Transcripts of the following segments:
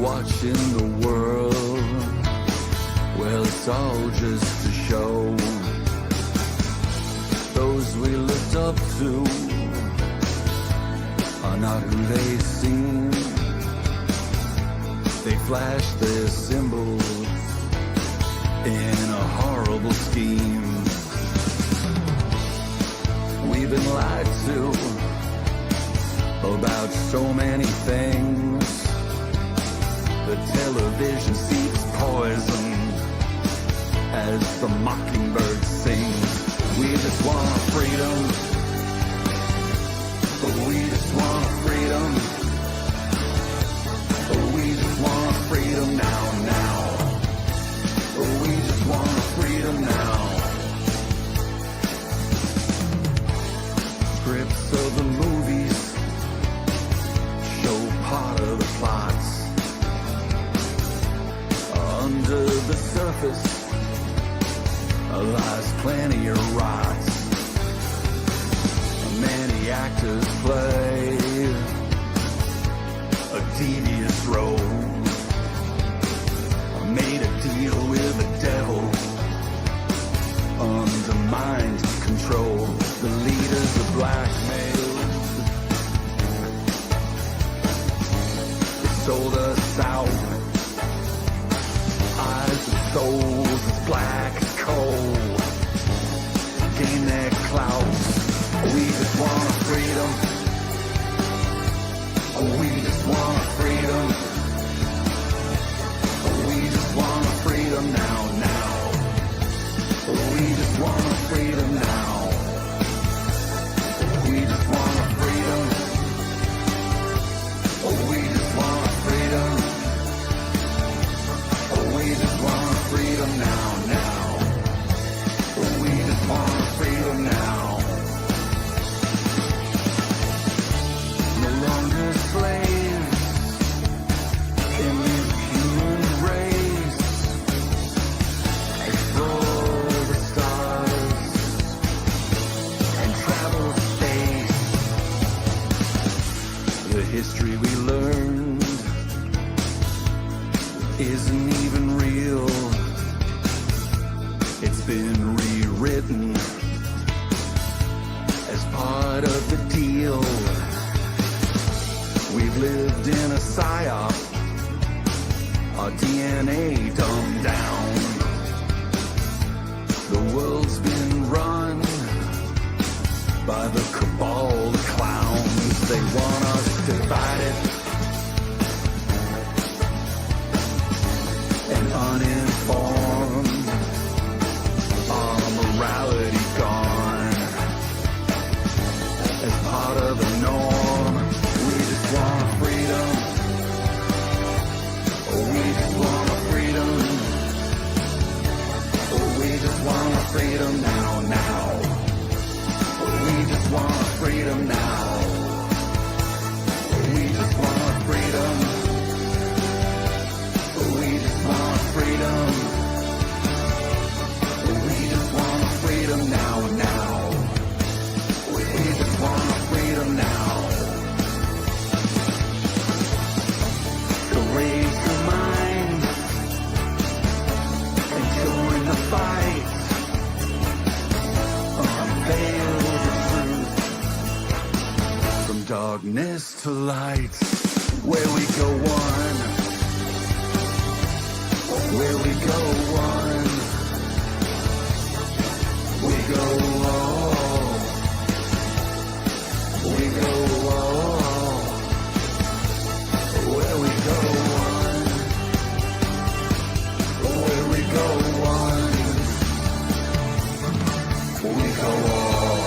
watching the world. Well, it's all just a show. Those we looked up to are not who they seem. They flash their symbols in a horrible scheme. We've been lied to about so many things. The television seeps poison as the mockingbird sings. We just want freedom. We just want freedom. We just want freedom now, now. We just want freedom now. Scripts of the movies show part of the plots. Under the surface lies plenty of rot. Many actors play a devious role. Made a deal with the devil, undermined control. The leaders are blackmailed. They sold us out. Eyes and souls as black as coal. Gain their clout. We just want freedom. We just want freedom. We just want freedom now, now. We just want freedom now. We just want freedom. We just want freedom. We just want freedom now, now. We just want freedom now. No longer slaves in this human race. Explore the stars and travel space. The history we learned isn't even real. It's been rewritten as part of the deal. We've lived in a psyop, our DNA dumbed down. The world's been run by the cabal of clowns. They want us divided and uninformed, our morality gone as part of the norm. We just want freedom. We just want freedom. We just want freedom now, now. We just want freedom now. We just want freedom. We just want freedom. We just want freedom now, now. We just want freedom now. So raise your mind and join the fight. Unveil the truth from darkness to light. Where we go one. Where we go one, we go all, we go all. Where we go one, where we go one, we go all.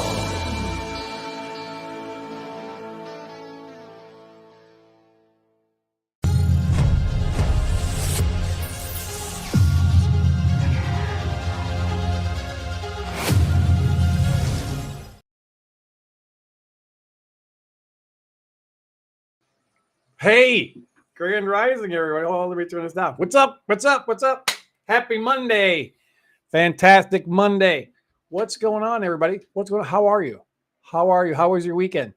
Hey, Grand Rising, everyone. Oh, let me turn this down. What's up? What's up? What's up? Happy Monday. Fantastic Monday. What's going on, everybody? What's going on? How are you? How are you? How was your weekend?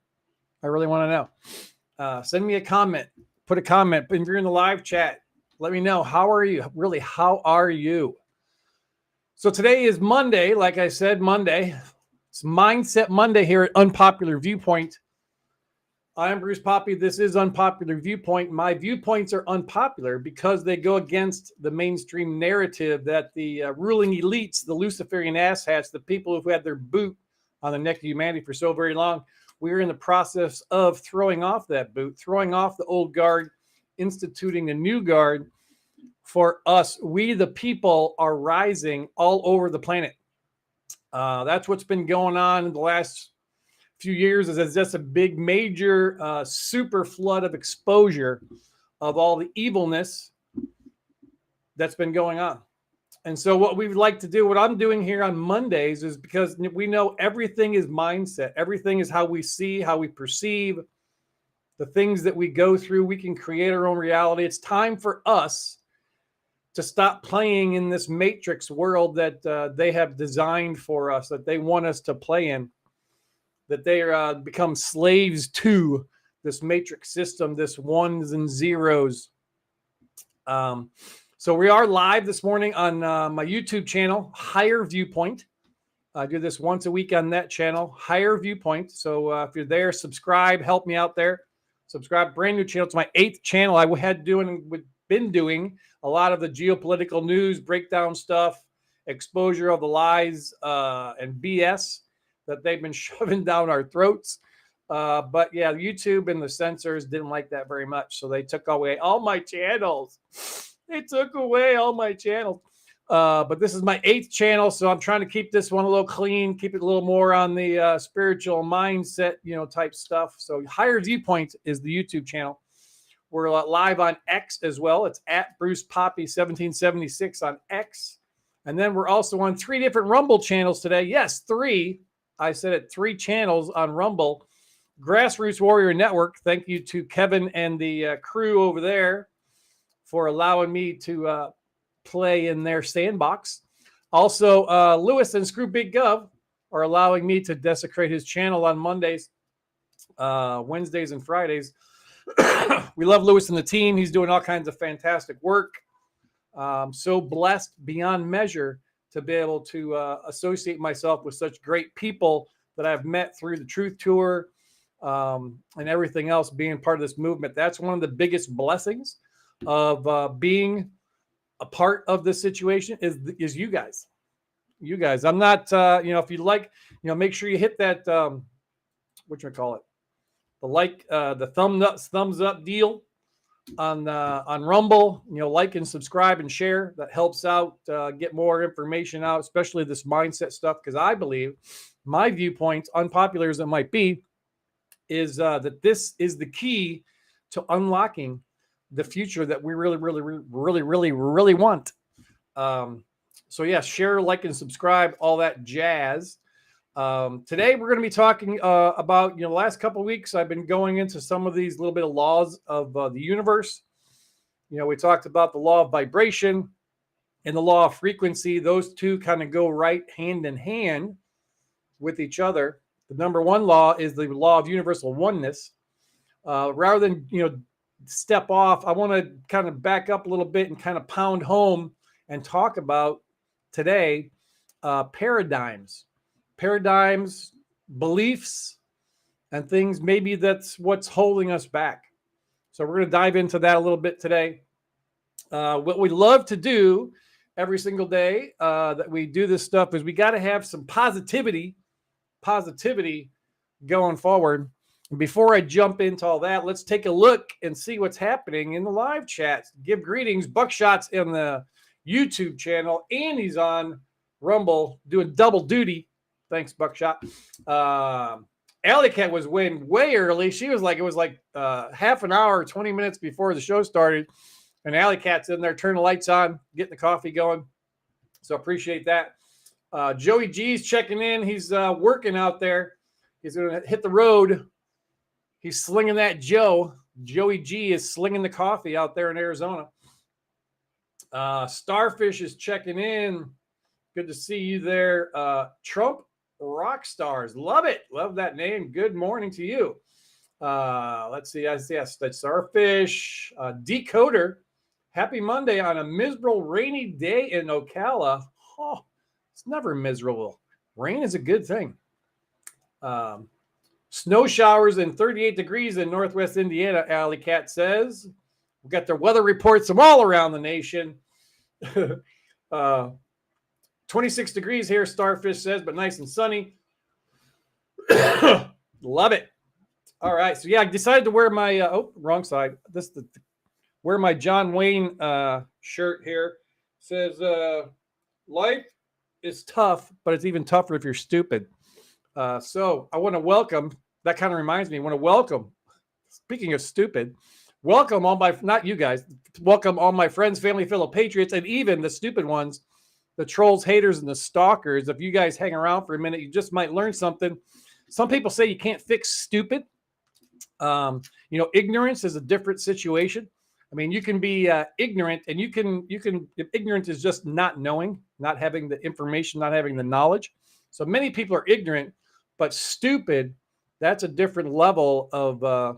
I really want to know. Send me a comment. Put a comment. If you're in the live chat, let me know. How are you? Really, how are you? So today is Monday. Like I said, Monday. It's Mindset Monday here at Unpopular Viewpoint. I'm Bruce Poppy. This is Unpopular Viewpoint. My viewpoints are unpopular because they go against the mainstream narrative that the ruling elites, the Luciferian asshats, the people who've had their boot on the neck of humanity for so very long, we're in the process of throwing off that boot, throwing off the old guard, instituting a new guard for us. We, the people, are rising all over the planet. That's what's been going on in the last few years. Is just a big major super flood of exposure of all the evilness that's been going on. And so what we would like to do, what I'm doing here on Mondays, is because we know everything is mindset. Everything is how we see, how we perceive the things that we go through. We can create our own reality. It's time for us to stop playing in this matrix world that they have designed for us, that they want us to play in, that they are become slaves to this matrix system, this ones and zeros. So we are live this morning on my YouTube channel, Higher Viewpoint. I do this once a week on that channel, Higher Viewpoint. So if you're there, subscribe, help me out there. Subscribe, brand new channel. It's my 8th channel. I been doing a lot of the geopolitical news, breakdown stuff, exposure of the lies and BS that they've been shoving down our throats. But yeah, YouTube and the censors didn't like that very much. So they took away all my channels. They took away all my channels. But this is my 8th channel. So I'm trying to keep this one a little clean, keep it a little more on the spiritual mindset, type stuff. So Higher Viewpoint is the YouTube channel. We're live on X as well. It's at Bruce Poppy 1776 on X. And then we're also on 3 different Rumble channels today. Yes, 3. I said it, 3 channels on Rumble. Grassroots Warrior Network. Thank you to Kevin and the crew over there for allowing me to play in their sandbox. Also, Lewis and Screw Big Gov are allowing me to desecrate his channel on Mondays, Wednesdays, and Fridays. We love Lewis and the team. He's doing all kinds of fantastic work. So blessed beyond measure to be able to associate myself with such great people that I've met through the Truth Tour and everything else, being part of this movement. That's one of the biggest blessings of being a part of this situation is you guys. You guys. I'm not, if you like, make sure you hit that, whatchamacallit, the thumbs up deal on Rumble. Like and subscribe and share. That helps out get more information out, especially this mindset stuff, because I believe my viewpoint, unpopular as it might be, is that this is the key to unlocking the future that we really want. So yeah, share, like, and subscribe, all that jazz. Today we're going to be talking about, the last couple of weeks I've been going into some of these little bit of laws of the universe. We talked about the law of vibration and the law of frequency. Those two kind of go right hand in hand with each other. The number one law is the law of universal oneness. Rather than, step off, I want to kind of back up a little bit and kind of pound home and talk about today paradigms, beliefs, and things. Maybe that's what's holding us back. So we're going to dive into that a little bit today. What we love to do every single day that we do this stuff is we got to have some positivity going forward. And before I jump into all that, let's take a look and see what's happening in the live chats. Give greetings. Buckshot's in the YouTube channel, and he's on Rumble doing double duty. Thanks, Buckshot. Alley Cat was way early. She was like, it was like half an hour, 20 minutes before the show started. And Alley Cat's in there, turning the lights on, getting the coffee going. So appreciate that. Joey G's checking in. He's working out there. He's going to hit the road. He's slinging that Joe Joey G is slinging the coffee out there in Arizona. Starfish is checking in. Good to see you there. Trump Rock Stars. Love it. Love that name. Good morning to you. Let's see. Yes, that's Starfish. Decoder. Happy Monday on a miserable rainy day in Ocala. Oh, it's never miserable. Rain is a good thing. Snow showers and 38 degrees in Northwest Indiana, Alley Cat says. We've got their weather reports from all around the nation. 26 degrees here, Starfish says, but nice and sunny. Love it. All right. So, yeah, I decided to wear my, wrong side. Wear my John Wayne shirt here. It says, life is tough, but it's even tougher if you're stupid. So I want to welcome, that kind of reminds me, I want to welcome, speaking of stupid, welcome all my, not you guys, welcome all my friends, family, fellow patriots, and even the stupid ones, the trolls, haters, and the stalkers. If you guys hang around for a minute, you just might learn something. Some people say you can't fix stupid. Ignorance is a different situation. I mean, you can be ignorant, and you can, if ignorance is just not knowing, not having the information, not having the knowledge. So many people are ignorant, but stupid, that's a different level of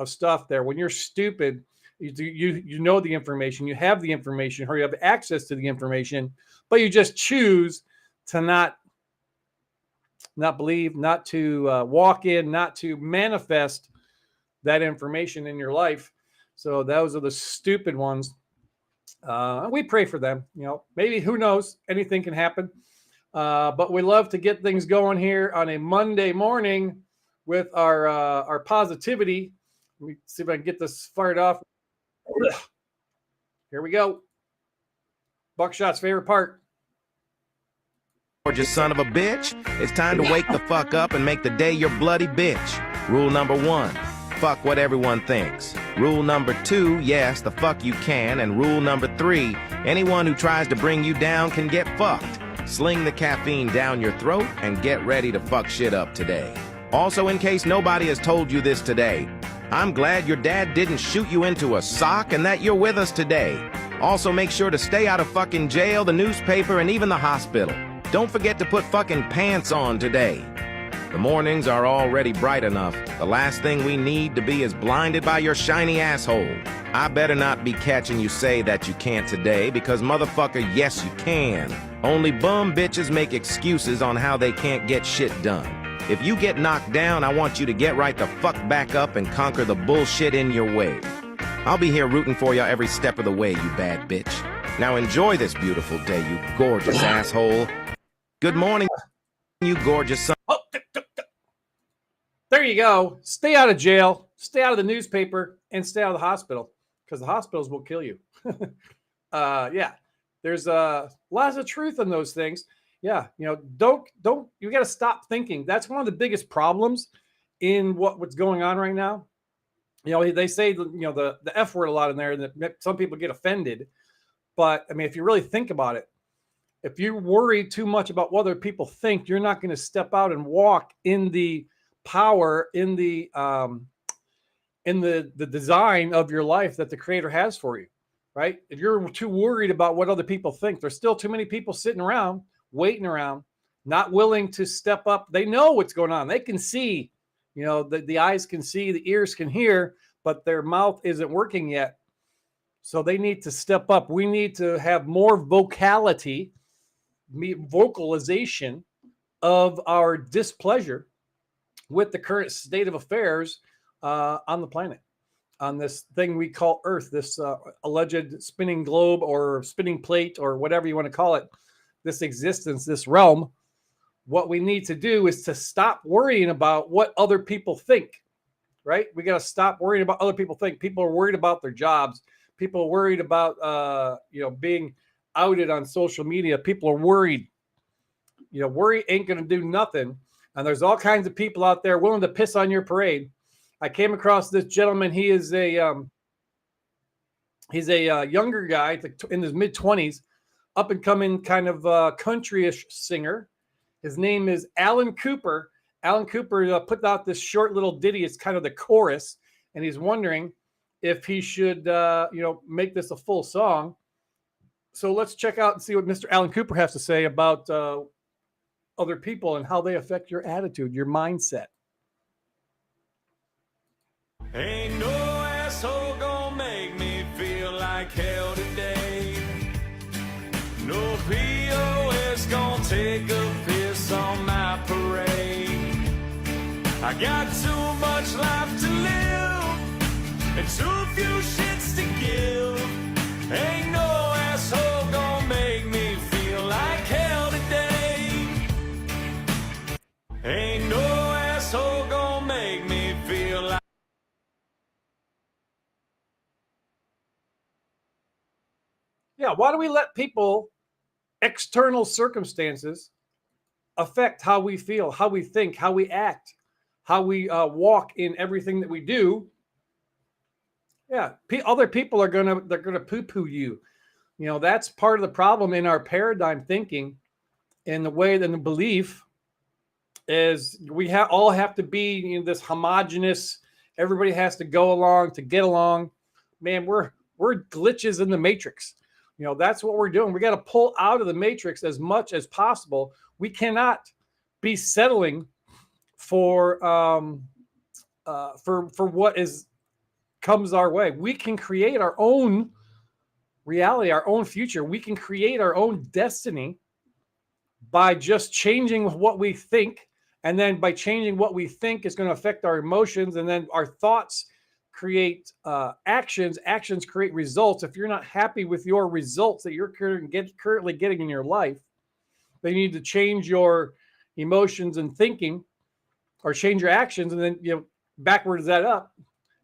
stuff there. When you're stupid, you know the information, you have the information, or you have access to the information, but you just choose to not believe, not to walk in, not to manifest that information in your life. So those are the stupid ones. We pray for them. Maybe, who knows, anything can happen. But we love to get things going here on a Monday morning with our positivity. Let me see if I can get this fired off. Here we go. Buckshot's favorite part. Gorgeous son of a bitch, it's time to wake the fuck up and make the day your bloody bitch. Rule number 1, fuck what everyone thinks. Rule number 2, yes, the fuck you can. And rule number 3, anyone who tries to bring you down can get fucked. Sling the caffeine down your throat and get ready to fuck shit up today. Also, in case nobody has told you this today, I'm glad your dad didn't shoot you into a sock and that you're with us today. Also, make sure to stay out of fucking jail, the newspaper, and even the hospital. Don't forget to put fucking pants on today. The mornings are already bright enough. The last thing we need to be is blinded by your shiny asshole. I better not be catching you say that you can't today, because motherfucker, yes you can. Only bum bitches make excuses on how they can't get shit done. If you get knocked down, I want you to get right the fuck back up and conquer the bullshit in your way. I'll be here rooting for you every step of the way, you bad bitch. Now enjoy this beautiful day, you gorgeous asshole. Good morning, you gorgeous son. Oh, there you go. Stay out of jail, stay out of the newspaper, and stay out of the hospital, because the hospitals will kill you. Yeah, there's lots of truth in those things. Yeah, don't you got to stop thinking. That's one of the biggest problems in what's going on right now. They say the F word a lot in there, and that some people get offended. But I mean, if you really think about it, if you worry too much about what other people think, you're not going to step out and walk in the power, in the design of your life that the Creator has for you, right? If you're too worried about what other people think, there's still too many people sitting around, waiting around, not willing to step up. They know what's going on. They can see, the eyes can see, the ears can hear, but their mouth isn't working yet. So they need to step up. We need to have more vocalization of our displeasure with the current state of affairs on the planet, on this thing we call Earth, this alleged spinning globe or spinning plate or whatever you want to call it, this existence, this realm. What we need to do is to stop worrying about what other people think, right? We got to stop worrying about other people think. People are worried about their jobs. People are worried about, being outed on social media. People are worried. Worry ain't going to do nothing. And there's all kinds of people out there willing to piss on your parade. I came across this gentleman. He is he's a younger guy in his mid-20s, up and coming kind of countryish singer. His name is Alan Cooper. Alan Cooper put out this short little ditty. It's kind of the chorus. And he's wondering, if he should, make this a full song. So let's check out and see what Mr. Alan Cooper has to say about other people and how they affect your attitude, your mindset. Ain't no asshole gonna make me feel like hell today. No POS gonna take a piss on my parade. I got too much life to live and too few shits to give. Ain't no asshole gonna make me feel like hell today. Ain't no asshole gonna make me feel like. Yeah, why do we let people, external circumstances, affect how we feel, how we think, how we act, how we walk in everything that we do? Yeah, other people are they're gonna poo-poo you. That's part of the problem in our paradigm thinking, and the way that the belief is we all have to be this homogenous. Everybody has to go along to get along. Man, we're glitches in the matrix. That's what we're doing. We got to pull out of the matrix as much as possible. We cannot be settling for what comes our way. We can create our own reality, our own future. We can create our own destiny by just changing what we think. And then by changing what we think is going to affect our emotions. And then our thoughts create actions. Actions create results. If you're not happy with your results that you're currently getting in your life, then you need to change your emotions and thinking, or change your actions, and then backwards that up.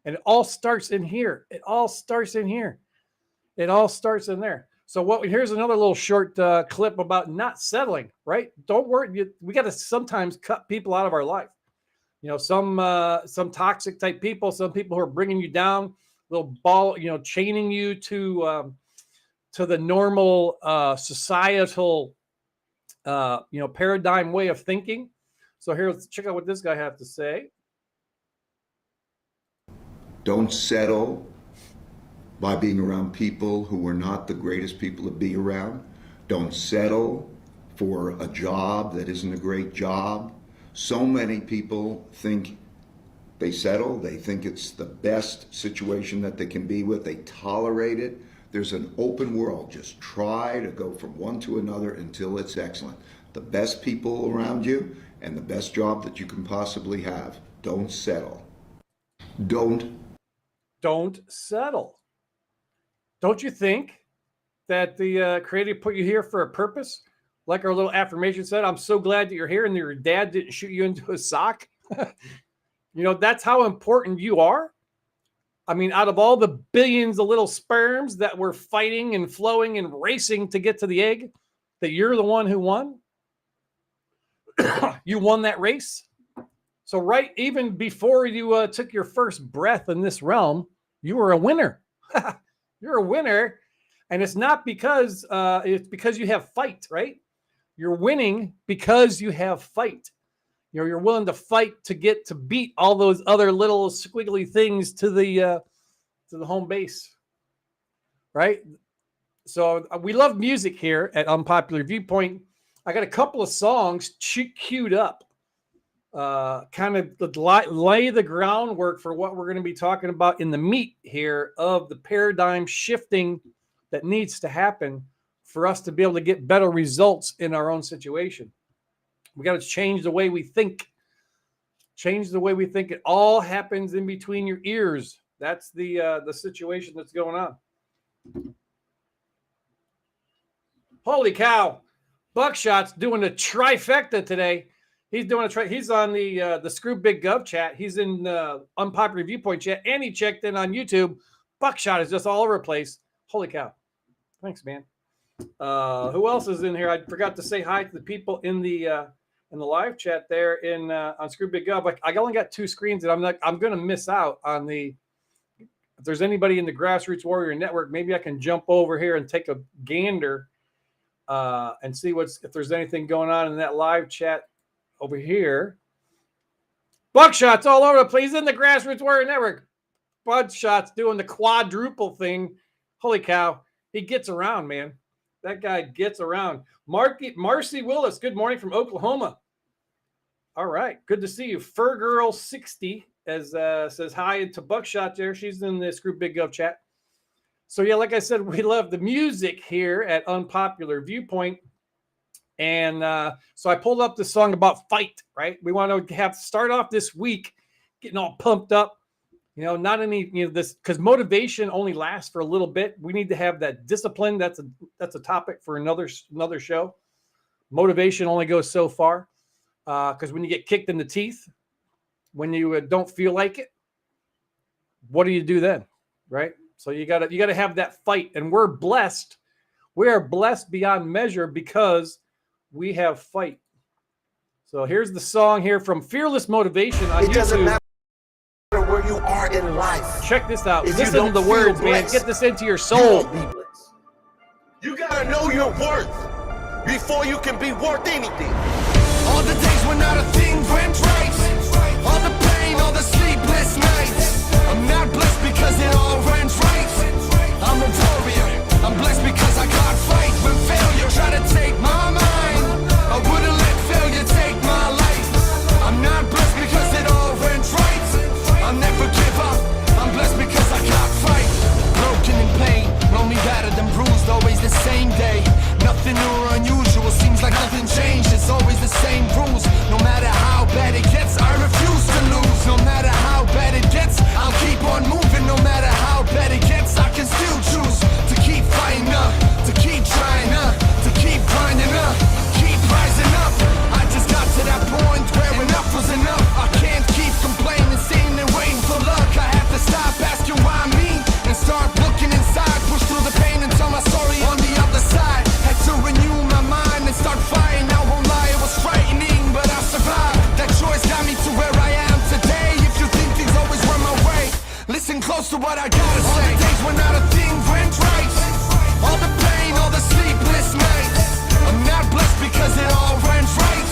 And it all starts in here. It all starts in here. It all starts in there. So here's another little short clip about not settling, right? Don't worry. We got to sometimes cut people out of our life. Some toxic type people, some people who are bringing you down, little ball, chaining you to the normal societal, paradigm way of thinking. So here, let's check out what this guy has to say. Don't settle by being around people who are not the greatest people to be around. Don't settle for a job that isn't a great job. So many people think they settle, they think it's the best situation that they can be with, they tolerate it. There's an open world. Just try to go from one to another until it's excellent. The best people around you and the best job that you can possibly have. Don't settle. Don't settle. Don't you think that the Creator put you here for a purpose? Like our little affirmation said, I'm so glad that you're here and that your dad didn't shoot you into a sock. That's how important you are. I mean, out of all the billions of little sperms that were fighting and flowing and racing to get to the egg, that you're the one who won. You won that race. So right, even before you took your first breath in this realm, you were a winner. You're a winner. And it's not because it's because you have fight, right? You're winning because you have fight. You're willing to fight to beat all those other little squiggly things to the home base, right? So we love music here at Unpopular Viewpoint. I got a couple of songs queued up, kind of lay the groundwork for what we're going to be talking about in the meat here of the paradigm shifting that needs to happen for us to be able to get better results in our own situation. We got to change the way we think. Change the way we think. It all happens in between your ears. That's the situation that's going on. Holy cow. Buckshot's doing a trifecta today. He's doing he's on the Screw Big Gov chat. He's in Unpopular Viewpoint chat, and he checked in on YouTube. Buckshot is just all over the place. Holy cow. Thanks, man. Who else is in here? I forgot to say hi to the people in the live chat there on Screw Big Gov. Like, I only got two screens, and I'm going to miss out on if there's anybody in the Grassroots Warrior Network, maybe I can jump over here and take a gander and see if there's anything going on in that live chat over here. Buckshot's all over the place in the Grassroots Warrior Network. Bloodshot's doing the quadruple thing. Holy cow. He gets around, man. That guy gets around. Marcy Willis, good morning from Oklahoma. All right. Good to see you. Fur Girl 60 says hi to Buckshot there. She's in this group Big Gov chat. So yeah, like I said, we love the music here at Unpopular Viewpoint. And so I pulled up this song about fight, right? We want to start off this week getting all pumped up. Not any, this, because motivation only lasts for a little bit. We need to have that discipline. That's a topic for another show. Motivation only goes so far. Because when you get kicked in the teeth, when you don't feel like it, what do you do then, right? So you gotta have that fight, and we're blessed. We are blessed beyond measure because we have fight. So here's the song here from Fearless Motivation on YouTube. It doesn't matter where you are in life. Check this out. Listen to the words, man. Get this into your soul. You gotta know your worth before you can be worth anything. All the days when not a thing went right. All the pain, all the sleepless nights. I'm not blessed because it all went right. I'm a warrior. I'm blessed because I can't fight. When failure tried to take my mind, I wouldn't let failure take my life. I'm not blessed because it all went right. I'll never give up. I'm blessed because I can't fight. Broken in pain, lonely, battered and bruised, always the same day. Nothing new or unusual, seems like nothing changed. It's always the same rules. No matter how bad it gets, I refuse to lose. No matter how bad it gets, I'll keep on moving. No matter how bad it gets, I can still choose to keep fighting up, to keep trying up, to keep grinding up, keep rising up. I just got to that point where enough was enough. I can't keep complaining, sitting and waiting for luck. I have to stop asking why me and start looking inside. Push through the pain and tell my story on the other side. Had to renew my mind and start fighting. I won't lie, it was frightening, but I survived. That choice got me to where I am today. If you think things always run my way, listen close to what I gotta say. All the days when not a thing went right. All the pain, all the sleepless nights. I'm not blessed because it all went right.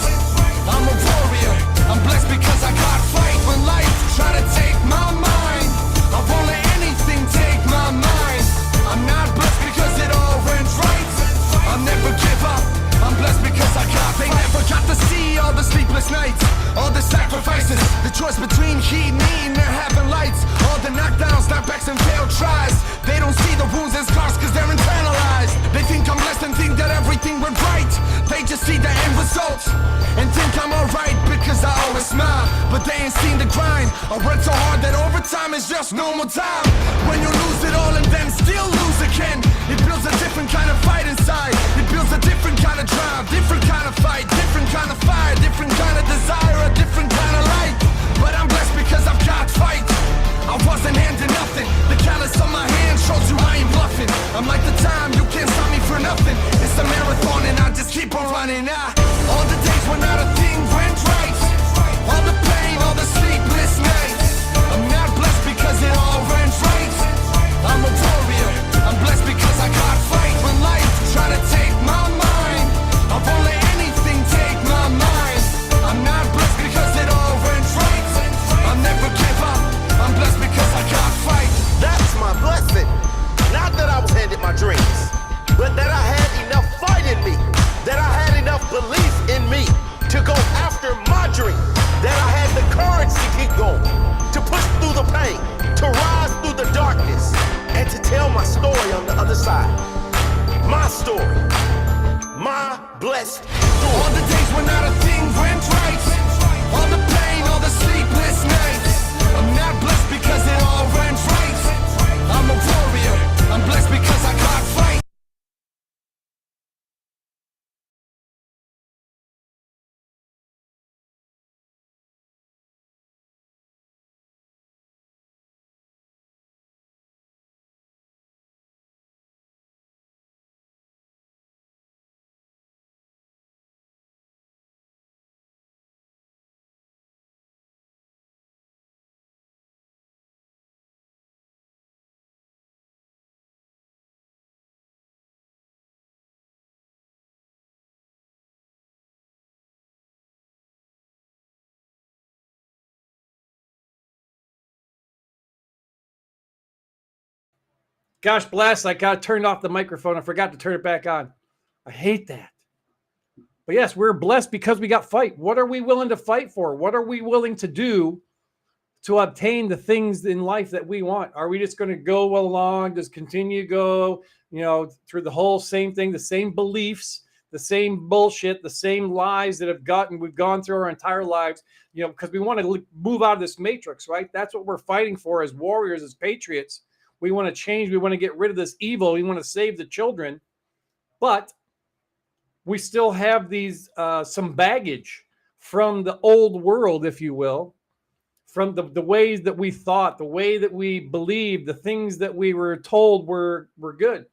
I'm a warrior. I'm blessed because I can't fight. When life try to take my mind, I won't let anything take my mind. I'm not blessed because it all went right. I'll never give up. I'm blessed because I got. They never got to see all the sleepless nights, all the sacrifices, the choice between heat and eating or having lights, all the knockdowns, knockbacks, and failed tries. They don't see the wounds and scars because they're internalized. They think I'm blessed and think that everything went right. They just see the end results and think I'm alright because I always smile, but they ain't seen the grind. I work so hard that overtime is just normal time. When you lose it all and then still lose again, it builds a different kind of fight inside. It builds a different kind of drive, different kind of fight, different kind of fire, different kind of desire, a different kind of life. But I'm blessed because I've got fight. I wasn't handing nothing. The callus on my hand shows you I ain't bluffing. I'm like the time, you can't stop me for nothing. It's a marathon and I just keep on running. All the days when not a thing went right. All the pain, all the sleepless nights. I'm not blessed because it all went right. I'm a warrior. I'm blessed because I can't fight. When life try to take my mind, I won't let anything take my mind. I'm not blessed because it all went right. I'll never give up. I'm blessed because I can't fight. That's my blessing. Not that I was handed my dreams, but that I had enough fight in me, that I had enough belief in me to go after my dream, that I had the courage to keep going, to push through the pain, to rise through the darkness, and to tell my story on the other side. My story. My blessed story. All the days when not a thing went right. All the pain, all the sleepless nights. I'm not blessed because it all went right. I'm a warrior. I'm blessed because I can't fight. Gosh bless, I got turned off the microphone. I forgot to turn it back on. I hate that. But yes, we're blessed because we got fight. What are we willing to fight for? What are we willing to do to obtain the things in life that we want? Are we just going to go along, just continue to go, through the whole same thing, the same beliefs, the same bullshit, the same lies that we've gone through our entire lives, because we want to move out of this matrix, right? That's what we're fighting for as warriors, as patriots. We want to change. We want to get rid of this evil. We want to save the children. But we still have these some baggage from the old world, if you will, from the ways that we thought, the way that we believed, the things that we were told were good.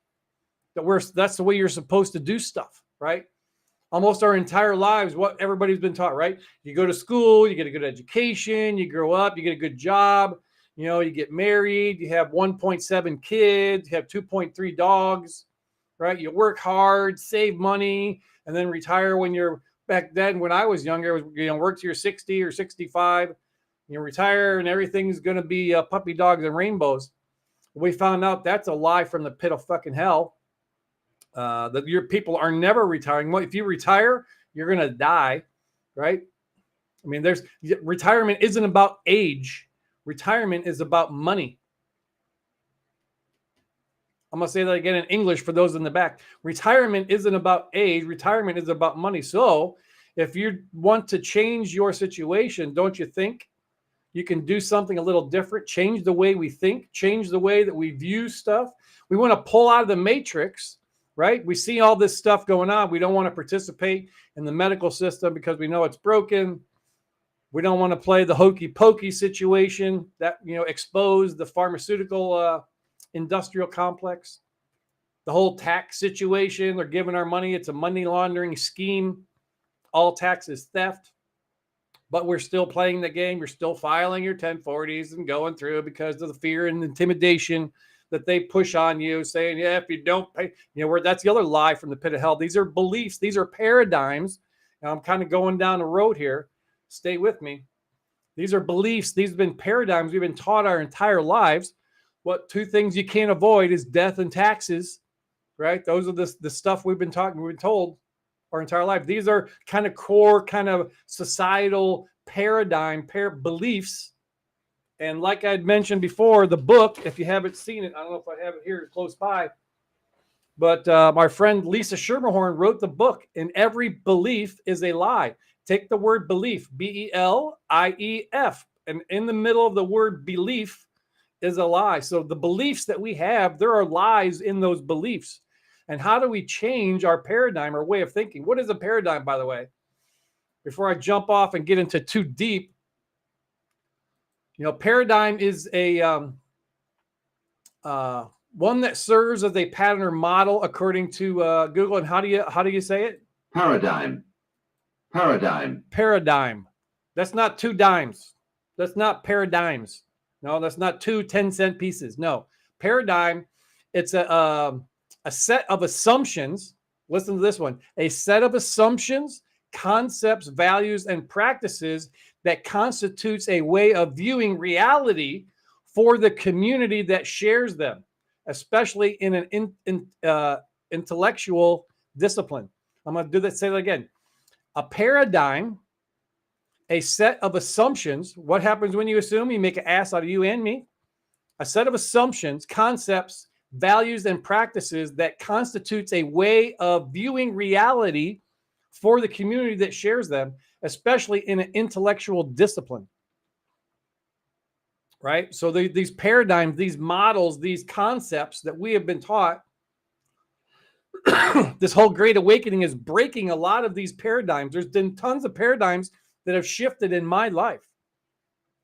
That's the way you're supposed to do stuff, right? Almost our entire lives, what everybody's been taught, right? You go to school, you get a good education, you grow up, you get a good job, you get married, you have 1.7 kids, you have 2.3 dogs, right? You work hard, save money, and then retire when you're back then. When I was younger, it was, work till you're 60 or 65, retire and everything's going to be puppy dogs and rainbows. We found out that's a lie from the pit of fucking hell. That your people are never retiring. Well, if you retire, you're going to die, right? I mean, retirement isn't about age. Retirement is about money. I'm going to say that again in English for those in the back. Retirement isn't about age. Retirement is about money. So if you want to change your situation, don't you think you can do something a little different? Change the way we think, change the way that we view stuff. We want to pull out of the matrix, right? We see all this stuff going on. We don't want to participate in the medical system because we know it's broken. We don't want to play the hokey pokey situation that, expose the pharmaceutical industrial complex. The whole tax situation, they're giving our money. It's a money laundering scheme. All tax is theft. But we're still playing the game. You're still filing your 1040s and going through because of the fear and intimidation that they push on you, saying, yeah, if you don't pay, that's the other lie from the pit of hell. These are beliefs. These are paradigms. And I'm kind of going down the road here. Stay with me. These are beliefs. These have been paradigms we've been taught our entire lives. What two things you can't avoid is death and taxes, right? Those are the stuff we've been told our entire life. These are kind of core, kind of societal paradigm, beliefs. And like I'd mentioned before, the book, if you haven't seen it, I don't know if I have it here close by, but my friend Lisa Schermerhorn wrote the book, and every belief is a lie. Take the word belief, B-E-L-I-E-F, and in the middle of the word belief is a lie. So the beliefs that we have, there are lies in those beliefs. And how do we change our paradigm or way of thinking? What is a paradigm, by the way? Before I jump off and get into too deep, paradigm is a one that serves as a pattern or model according to Google. And how do you say it? Paradigm. That's not two dimes. That's not paradigms. No, that's not two 10-cent pieces. No, paradigm. It's a set of assumptions. Listen to this one. A set of assumptions, concepts, values, and practices that constitutes a way of viewing reality for the community that shares them, especially in an intellectual discipline. I'm going to say that again. A paradigm, a set of assumptions. What happens when you assume? You make an ass out of you and me. A set of assumptions, concepts, values, and practices that constitutes a way of viewing reality for the community that shares them, especially in an intellectual discipline, right? So these paradigms, these models, these concepts that we have been taught, this whole Great Awakening is breaking a lot of these paradigms. There's been tons of paradigms that have shifted in my life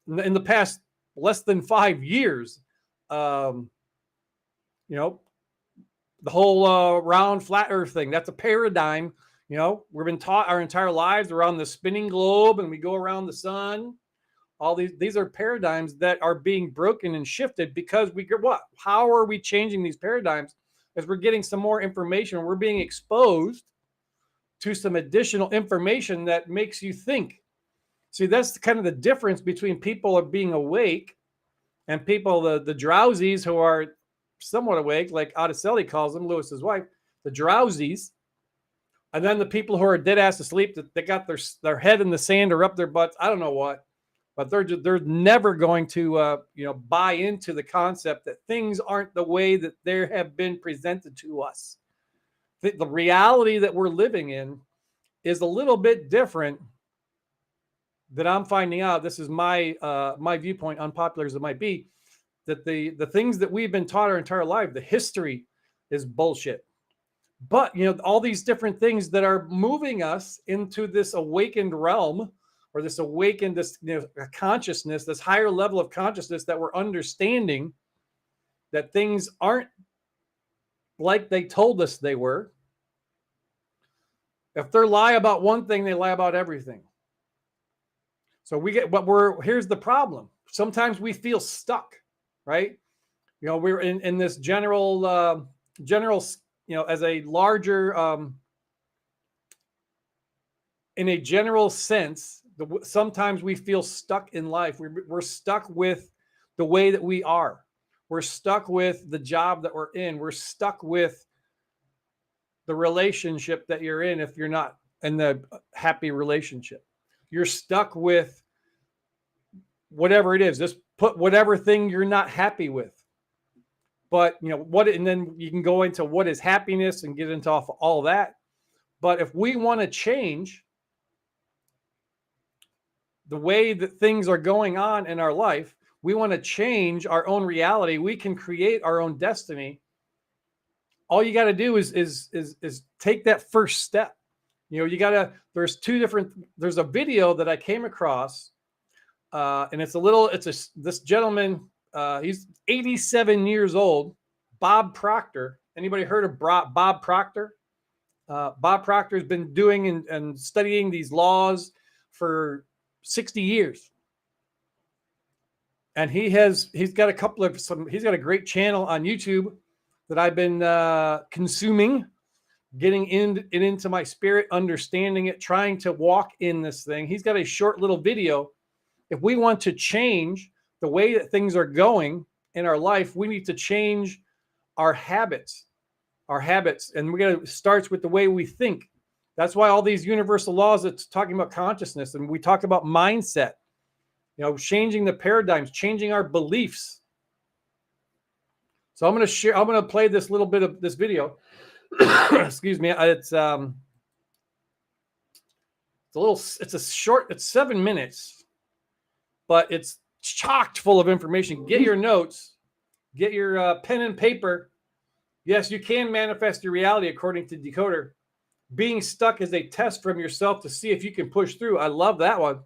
in the past less than 5 years. The whole round flat earth thing, that's a paradigm. We've been taught our entire lives around the spinning globe and we go around the sun. All these are paradigms that are being broken and shifted because how are we changing these paradigms? As we're getting some more information, we're being exposed to some additional information that makes you think. See, that's kind of the difference between people are being awake and people, the drowsies who are somewhat awake, like Araceli calls them, Lewis's wife, the drowsies. And then the people who are dead ass asleep, that they got their head in the sand or up their butts. I don't know what, but they're never going to buy into the concept that things aren't the way that they have been presented to us. The reality that we're living in is a little bit different. That I'm finding out. This is my viewpoint, unpopular as it might be, that the things that we've been taught our entire life, the history is bullshit. But all these different things that are moving us into this awakened realm, or this awakened consciousness, this higher level of consciousness, that we're understanding that things aren't like they told us they were. If they lie about one thing, they lie about everything. So here's the problem. Sometimes we feel stuck, right? We're in this general, as a larger, in a general sense, sometimes we feel stuck in life. We're stuck with the way that we are. We're stuck with the job that we're in. We're stuck with the relationship that you're in. If you're not in the happy relationship, you're stuck with whatever it is. Just put whatever thing you're not happy with. But and then you can go into what is happiness and get into all that. But if we want to change the way that things are going on in our life, we want to change our own reality. We can create our own destiny. All you got to do is take that first step. There's a video that I came across, and this gentleman, he's 87 years old, Bob Proctor. Anybody heard of Bob Proctor? Bob Proctor has been doing and studying these laws for 60 years. And he's got a great channel on YouTube that I've been consuming, getting into my spirit, understanding it, trying to walk in this thing. He's got a short little video. If we want to change the way that things are going in our life, we need to change our habits. And starts with the way we think. That's why all these universal laws that's talking about consciousness, and we talk about mindset, changing the paradigms, changing our beliefs. So I'm going to play this little bit of this video. Excuse me. It's 7 minutes, but it's chocked full of information. Get your notes, get your pen and paper. Yes, you can manifest your reality according to Decoder. Being stuck is a test from yourself to see if you can push through. I love that one.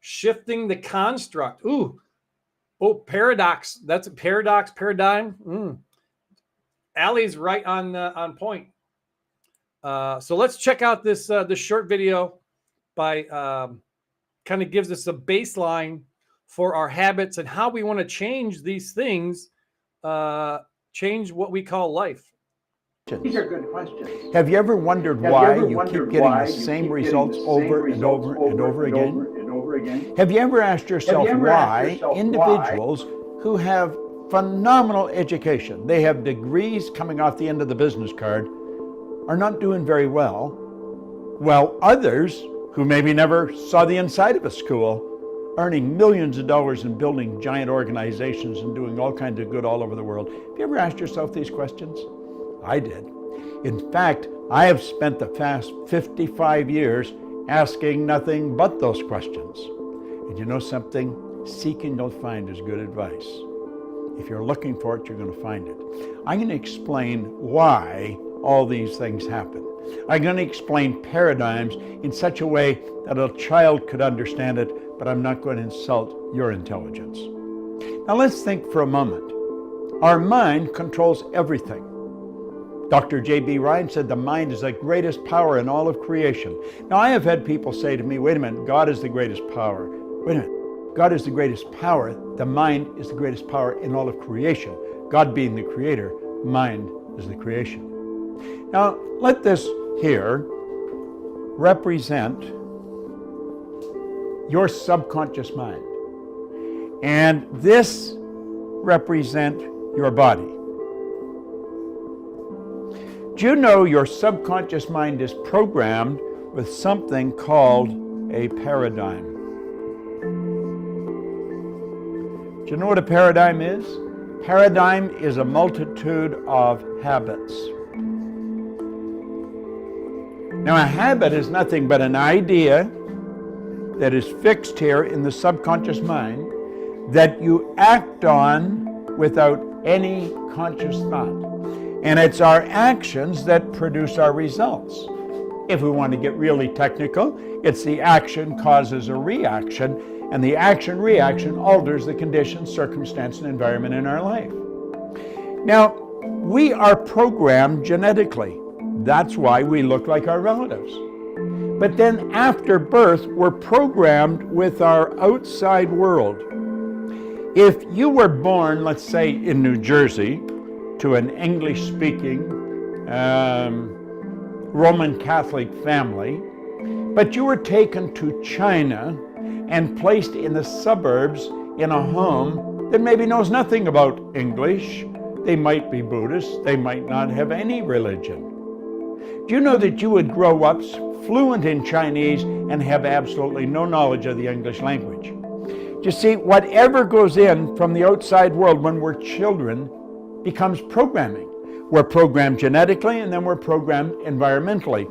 Shifting the construct. Paradox. That's a paradigm. Allie's right on point. So let's check out this short video by kind of gives us a baseline for our habits and how we want to change these things, change what we call life. These are good questions. Have you ever wondered why you keep getting the same results over and over and over again? Have you ever asked yourself why individuals who have phenomenal education, they have degrees coming off the end of the business card, are not doing very well, while others who maybe never saw the inside of a school, earning millions of dollars and building giant organizations and doing all kinds of good all over the world? Have you ever asked yourself these questions? I did. In fact, I have spent the past 55 years asking nothing but those questions. And you know something? Seeking you'll find is good advice. If you're looking for it, you're going to find it. I'm going to explain why all these things happen. I'm going to explain paradigms in such a way that a child could understand it, but I'm not going to insult your intelligence. Now let's think for a moment. Our mind controls everything. Dr. J.B. Ryan said the mind is the greatest power in all of creation. Now I have had people say to me, wait a minute, God is the greatest power. Wait a minute, God is the greatest power. The mind is the greatest power in all of creation. God being the creator, mind is the creation. Now let this here represent your subconscious mind. And this represent your body. Do you know your subconscious mind is programmed with something called a paradigm? Do you know what a paradigm is? Paradigm is a multitude of habits. Now, a habit is nothing but an idea that is fixed here in the subconscious mind that you act on without any conscious thought. And it's our actions that produce our results. If we want to get really technical, it's the action causes a reaction, and the action-reaction alters the conditions, circumstance, and environment in our life. Now, we are programmed genetically. That's why we look like our relatives. But then after birth, we're programmed with our outside world. If you were born, let's say, in New Jersey, to an English-speaking Roman Catholic family, but you were taken to China and placed in the suburbs in a home that maybe knows nothing about English, they might be Buddhist, they might not have any religion. Do you know that you would grow up fluent in Chinese and have absolutely no knowledge of the English language? You see, whatever goes in from the outside world when we're children becomes programming. We're programmed genetically and then we're programmed environmentally.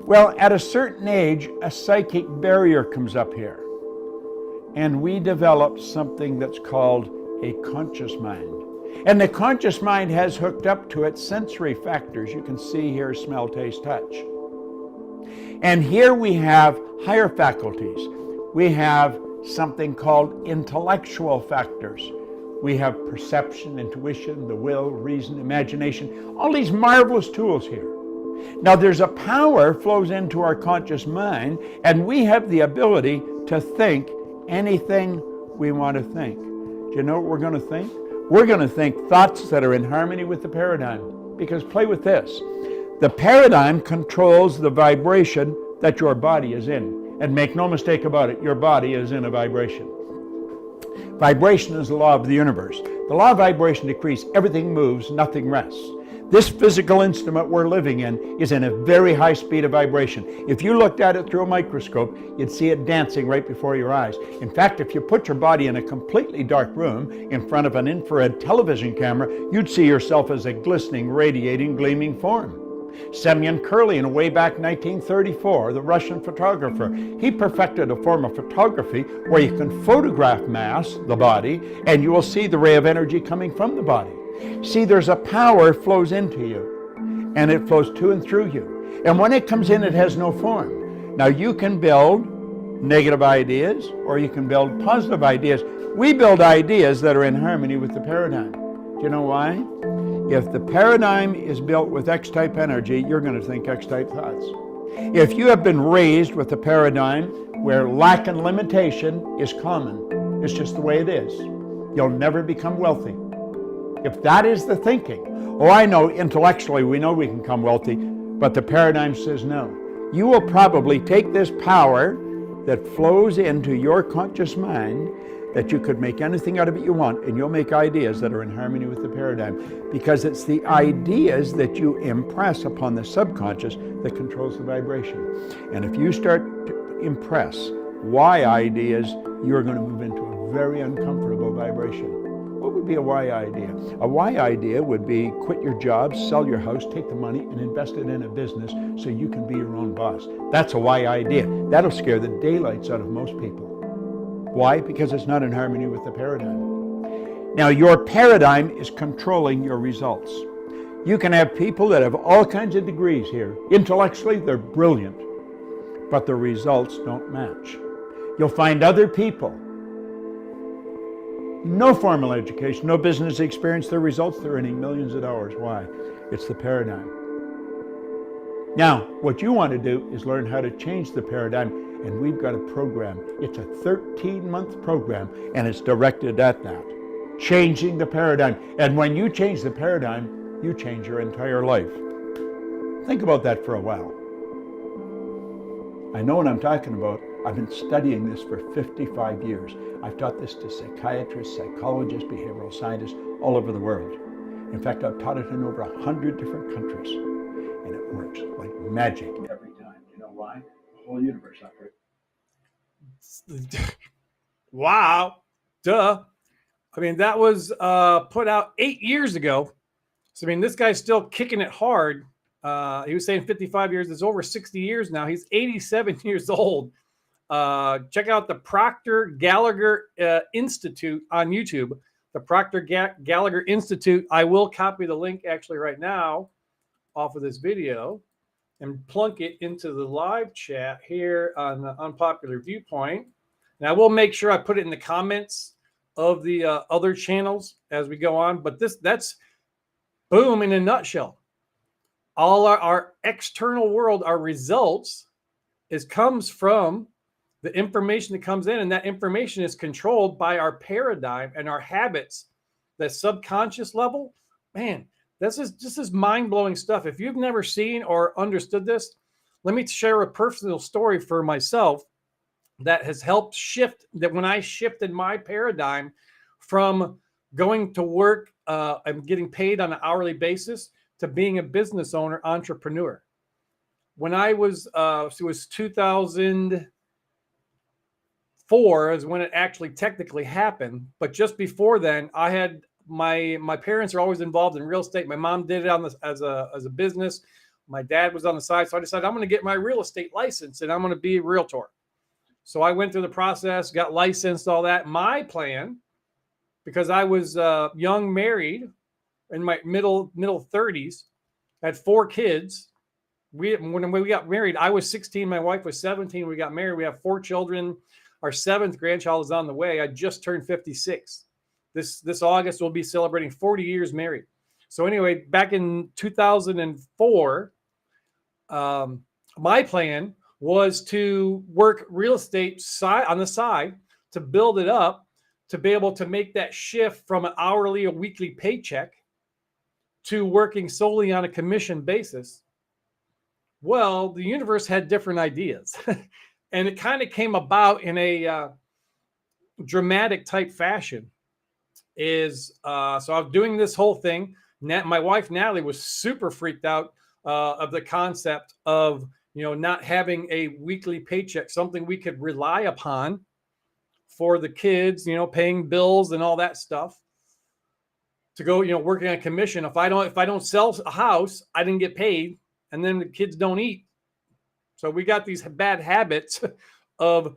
Well, at a certain age, a psychic barrier comes up here. And we develop something that's called a conscious mind. And the conscious mind has hooked up to it sensory factors. You can see here, smell, taste, touch. And here we have higher faculties. We have something called intellectual factors. We have perception, intuition, the will, reason, imagination, all these marvelous tools here. Now there's a power flows into our conscious mind, and we have the ability to think anything we want to think. Do you know what we're going to think? We're going to think thoughts that are in harmony with the paradigm. Because play with this. The paradigm controls the vibration that your body is in. And make no mistake about it, your body is in a vibration. Vibration is the law of the universe. The law of vibration decrees, everything moves, nothing rests. This physical instrument we're living in is in a very high speed of vibration. If you looked at it through a microscope, you'd see it dancing right before your eyes. In fact, if you put your body in a completely dark room in front of an infrared television camera, you'd see yourself as a glistening, radiating, gleaming form. Semyon Kurlin, way back in 1934, the Russian photographer, he perfected a form of photography where you can photograph mass, the body, and you will see the ray of energy coming from the body. See, there's a power flows into you, and it flows to and through you. And when it comes in, it has no form. Now, you can build negative ideas, or you can build positive ideas. We build ideas that are in harmony with the paradigm. Do you know why? If the paradigm is built with X-type energy, you're going to think X-type thoughts. If you have been raised with a paradigm where lack and limitation is common, it's just the way it is, you'll never become wealthy. If that is the thinking, oh, I know intellectually we know we can become wealthy, but the paradigm says no. You will probably take this power that flows into your conscious mind, that you could make anything out of it you want, and you'll make ideas that are in harmony with the paradigm, because it's the ideas that you impress upon the subconscious that controls the vibration. And if you start to impress why ideas, you're going to move into a very uncomfortable vibration. What would be a why idea? A why idea would be quit your job, sell your house, take the money and invest it in a business so you can be your own boss. That's a why idea. That'll scare the daylights out of most people. Why? Because it's not in harmony with the paradigm. Now, your paradigm is controlling your results. You can have people that have all kinds of degrees here. Intellectually, they're brilliant, but the results don't match. You'll find other people, no formal education, no business experience, their results, they're earning millions of dollars. Why? It's the paradigm. Now, what you want to do is learn how to change the paradigm. And we've got a program. It's a 13-month program, and it's directed at that. Changing the paradigm. And when you change the paradigm, you change your entire life. Think about that for a while. I know what I'm talking about. I've been studying this for 55 years. I've taught this to psychiatrists, psychologists, behavioral scientists all over the world. In fact, I've taught it in over 100 different countries, and it works like magic every time. You know why? The whole universe operates. Wow. Duh. I mean, that was put out 8 years ago. So, I mean, this guy's still kicking it hard. He was saying 55 years. It's over 60 years now. He's 87 years old. Check out the Proctor Gallagher Institute on YouTube. The Proctor Gallagher Institute. I will copy the link actually right now off of this video and plunk it into the live chat here on the Unpopular Viewpoint. And I will make sure I put it in the comments of the other channels as we go on. But that's boom in a nutshell. All our external world, our results, comes from the information that comes in, and that information is controlled by our paradigm and our habits. That subconscious level, man, this is mind-blowing stuff. If you've never seen or understood this, let me share a personal story for myself that has helped shift. That when I shifted my paradigm from going to work and getting paid on an hourly basis to being a business owner, entrepreneur. When I was, it was 2004 is when it actually technically happened. But just before then, I had my parents are always involved in real estate. My mom did it as a business. My dad was on the side. So I decided I'm going to get my real estate license and I'm going to be a realtor. So I went through the process, got licensed, all that. My plan, because I was young, married, in my middle 30s, had 4 kids. When we got married, I was 16, my wife was 17. We got married. We have 4 children. Our 7th grandchild is on the way. I just turned 56. This August we'll be celebrating 40 years married. So anyway, back in 2004, my plan was to work real estate on the side to build it up, to be able to make that shift from an hourly or weekly paycheck to working solely on a commission basis. Well, the universe had different ideas and it kind of came about in a dramatic type fashion. So I was doing this whole thing. My wife, Natalie, was super freaked out of the concept of, not having a weekly paycheck, something we could rely upon for the kids, paying bills and all that stuff. To go, working on commission. If I don't sell a house, I didn't get paid, and then the kids don't eat. So we got these bad habits of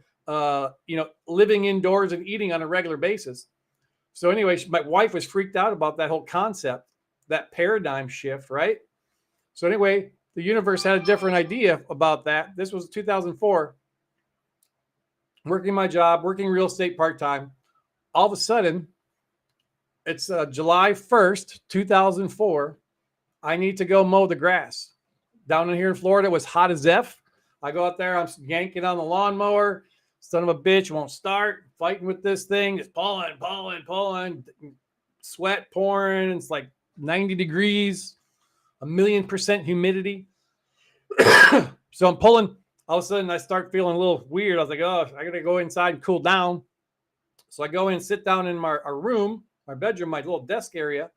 living indoors and eating on a regular basis. So anyway, my wife was freaked out about that whole concept, that paradigm shift, right? So anyway, the universe had a different idea about that. This was 2004. Working my job, working real estate part-time. All of a sudden, it's July 1st, 2004. I need to go mow the grass. Down in here in Florida, it was hot as F. I go out there, I'm yanking on the lawnmower. Son of a bitch won't start. Fighting with this thing, just pulling. Sweat pouring. It's like 90 degrees, 1,000,000% humidity. So I'm pulling. All of a sudden, I start feeling a little weird. I was like, oh, I got to go inside and cool down. So I go in and sit down in our room, my bedroom, my little desk area.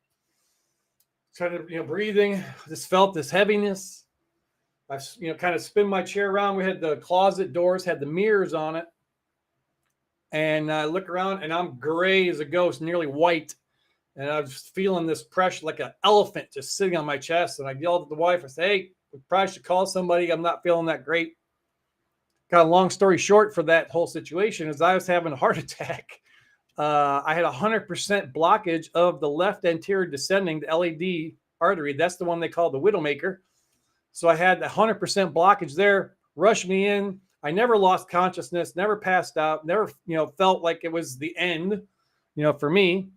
Kind of, breathing. Just felt this heaviness. I, kind of spin my chair around. We had the closet doors, had the mirrors on it. And I look around and I'm gray as a ghost, nearly white. And I was feeling this pressure like an elephant just sitting on my chest. And I yelled at the wife. I said, hey, we probably should call somebody. I'm not feeling that great. Got a long story short for that whole situation is I was having a heart attack. I had 100% blockage of the left anterior descending, the LED artery. That's the one they call the Widowmaker. So I had 100% blockage there. Rushed me in. I never lost consciousness, never passed out, never, felt like it was the end, for me.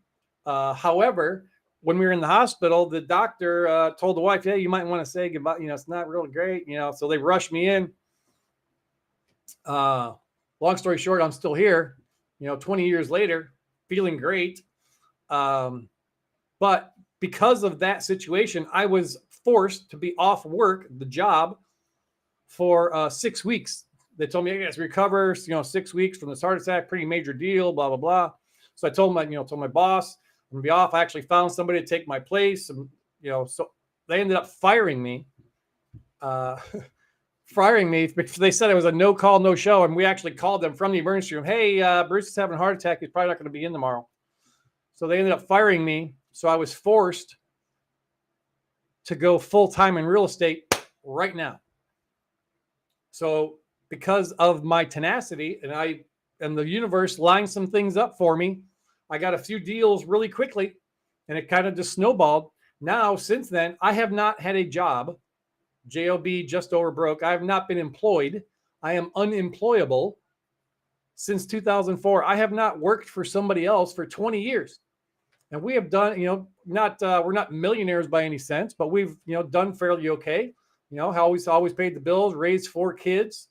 However, when we were in the hospital, the doctor told the wife, yeah, you might want to say goodbye. It's not really great, so they rushed me in. Long story short, I'm still here, 20 years later, feeling great. But because of that situation, I was forced to be off work, the job, for 6 weeks. they told me, I guess recover, 6 weeks from this heart attack, pretty major deal, blah, blah, blah. So I told my boss, I'm gonna be off. I actually found somebody to take my place. And, so they ended up firing me. Because they said it was a no call, no show. And we actually called them from the emergency room. Hey, Bruce is having a heart attack. He's probably not going to be in tomorrow. So they ended up firing me. So I was forced to go full-time in real estate right now. So because of my tenacity and the universe lined some things up for me, I got a few deals really quickly and it kind of just snowballed. Now, since then, I have not had a job. J-O-B, just over broke. I have not been employed. I am unemployable since 2004. I have not worked for somebody else for 20 years. And we have done, we're not millionaires by any sense, but we've, done fairly okay. Always paid the bills, raised 4 kids.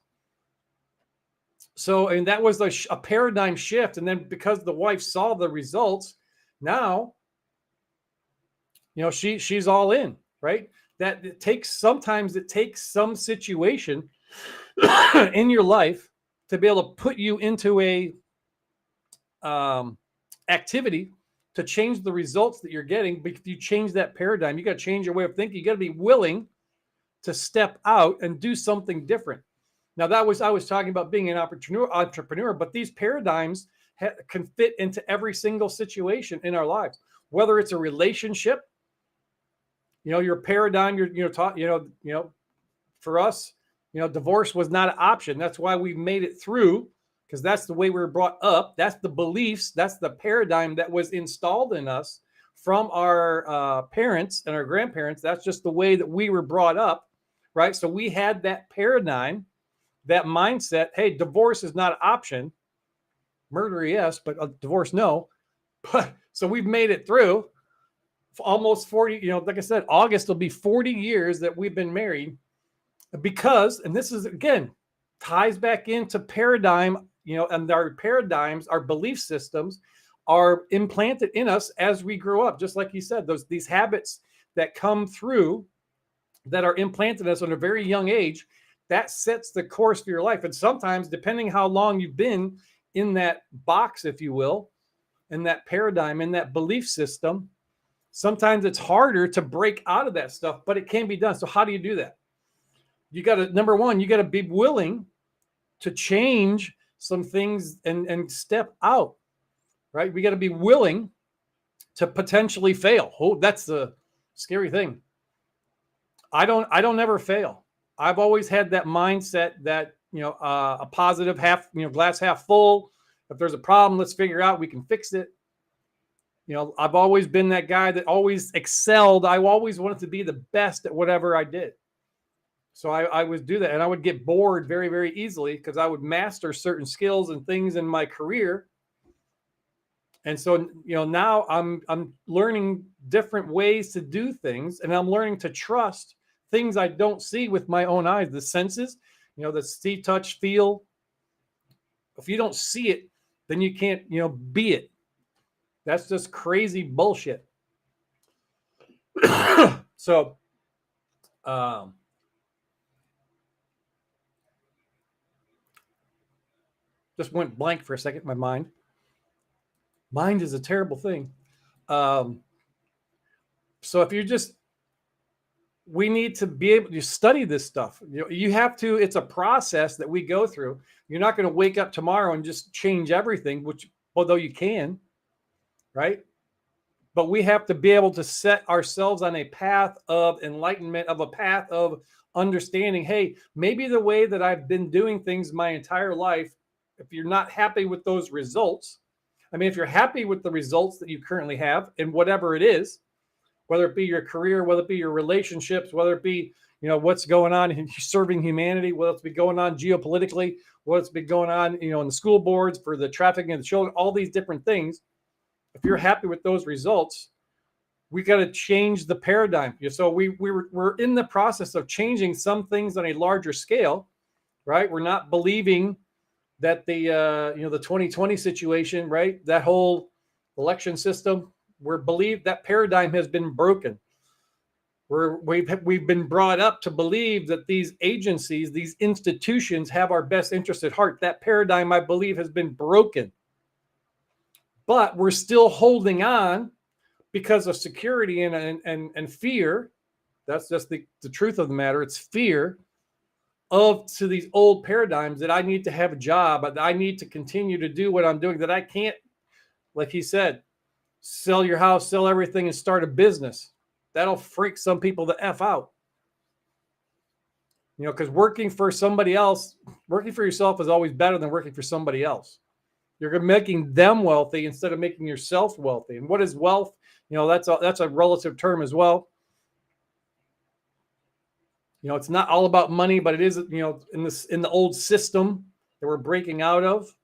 So, and that was a paradigm shift. And then because the wife saw the results, now, she's all in, right? Sometimes it takes some situation in your life to be able to put you into a activity to change the results that you're getting. But if you change that paradigm, you got to change your way of thinking. You got to be willing to step out and do something different. Now, I was talking about being an entrepreneur, but these paradigms can fit into every single situation in our lives, whether it's a relationship, your paradigm, you're taught, for us, divorce was not an option. That's why we made it through, because that's the way we were brought up. That's the beliefs. That's the paradigm that was installed in us from our parents and our grandparents. That's just the way that we were brought up, right? So we had that paradigm, that mindset. Hey, divorce is not an option. Murder, yes, but divorce, no. But so we've made it through almost 40, like I said, August will be 40 years that we've been married because, and this is, again, ties back into paradigm, and our paradigms, our belief systems are implanted in us as we grow up. Just like you said, these habits that come through that are implanted in us at a very young age, that sets the course for your life. And sometimes, depending how long you've been in that box, if you will, in that paradigm, in that belief system, sometimes it's harder to break out of that stuff, but it can be done. So how do you do that? You got to, number one, you got to be willing to change some things and step out, right? We got to be willing to potentially fail. Oh, that's the scary thing. I don't ever fail. I've always had that mindset that, a positive glass half full. If there's a problem, let's figure out, we can fix it. I've always been that guy that always excelled. I always wanted to be the best at whatever I did. So I would do that. And I would get bored very, very easily because I would master certain skills and things in my career. And so, now I'm learning different ways to do things, and I'm learning to trust things I don't see with my own eyes, the senses, the see, touch, feel. If you don't see it, then you can't, be it. That's just crazy bullshit. So, just went blank for a second. My mind is a terrible thing. So if we need to be able to study this stuff. You have to, it's a process that we go through. You're not going to wake up tomorrow and just change everything, although you can, right? But we have to be able to set ourselves on a path of enlightenment, of a path of understanding. Hey, maybe the way that I've been doing things my entire life, if you're not happy with those results, if you're happy with the results that you currently have in whatever it is, whether it be your career, whether it be your relationships, whether it be, what's going on in serving humanity, whether it's been going on geopolitically, what's been going on, in the school boards for the trafficking of the children, all these different things. If you're happy with those results, we got to change the paradigm. So we're in the process of changing some things on a larger scale, right? We're not believing that the 2020 situation, right? That whole election system, that paradigm has been broken. We've been brought up to believe that these agencies, these institutions have our best interest at heart. That paradigm, I believe, has been broken. But we're still holding on because of security and fear. That's just the truth of the matter. It's fear to these old paradigms that I need to have a job, that I need to continue to do what I'm doing, that I can't, like he said, sell your house, sell everything, and start a business. That'll freak some people the F out. Because working for somebody else, working for yourself is always better than working for somebody else. You're making them wealthy instead of making yourself wealthy. And what is wealth? That's a relative term as well. It's not all about money, but it is, in the old system that we're breaking out of.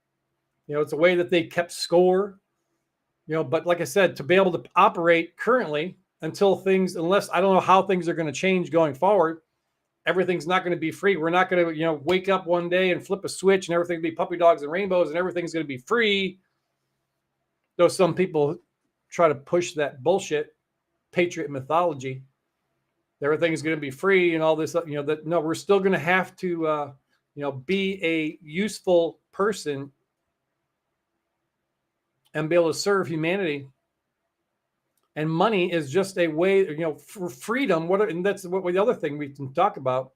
It's a way that they kept score. But like I said, to be able to operate currently unless I don't know how things are going to change going forward, everything's not going to be free. We're not going to, wake up one day and flip a switch and everything will be puppy dogs and rainbows and everything's going to be free. Though some people try to push that bullshit patriot mythology. Everything is going to be free and all this, no, we're still going to have to, be a useful person and be able to serve humanity. And money is just a way, for freedom. And that's what the other thing we can talk about.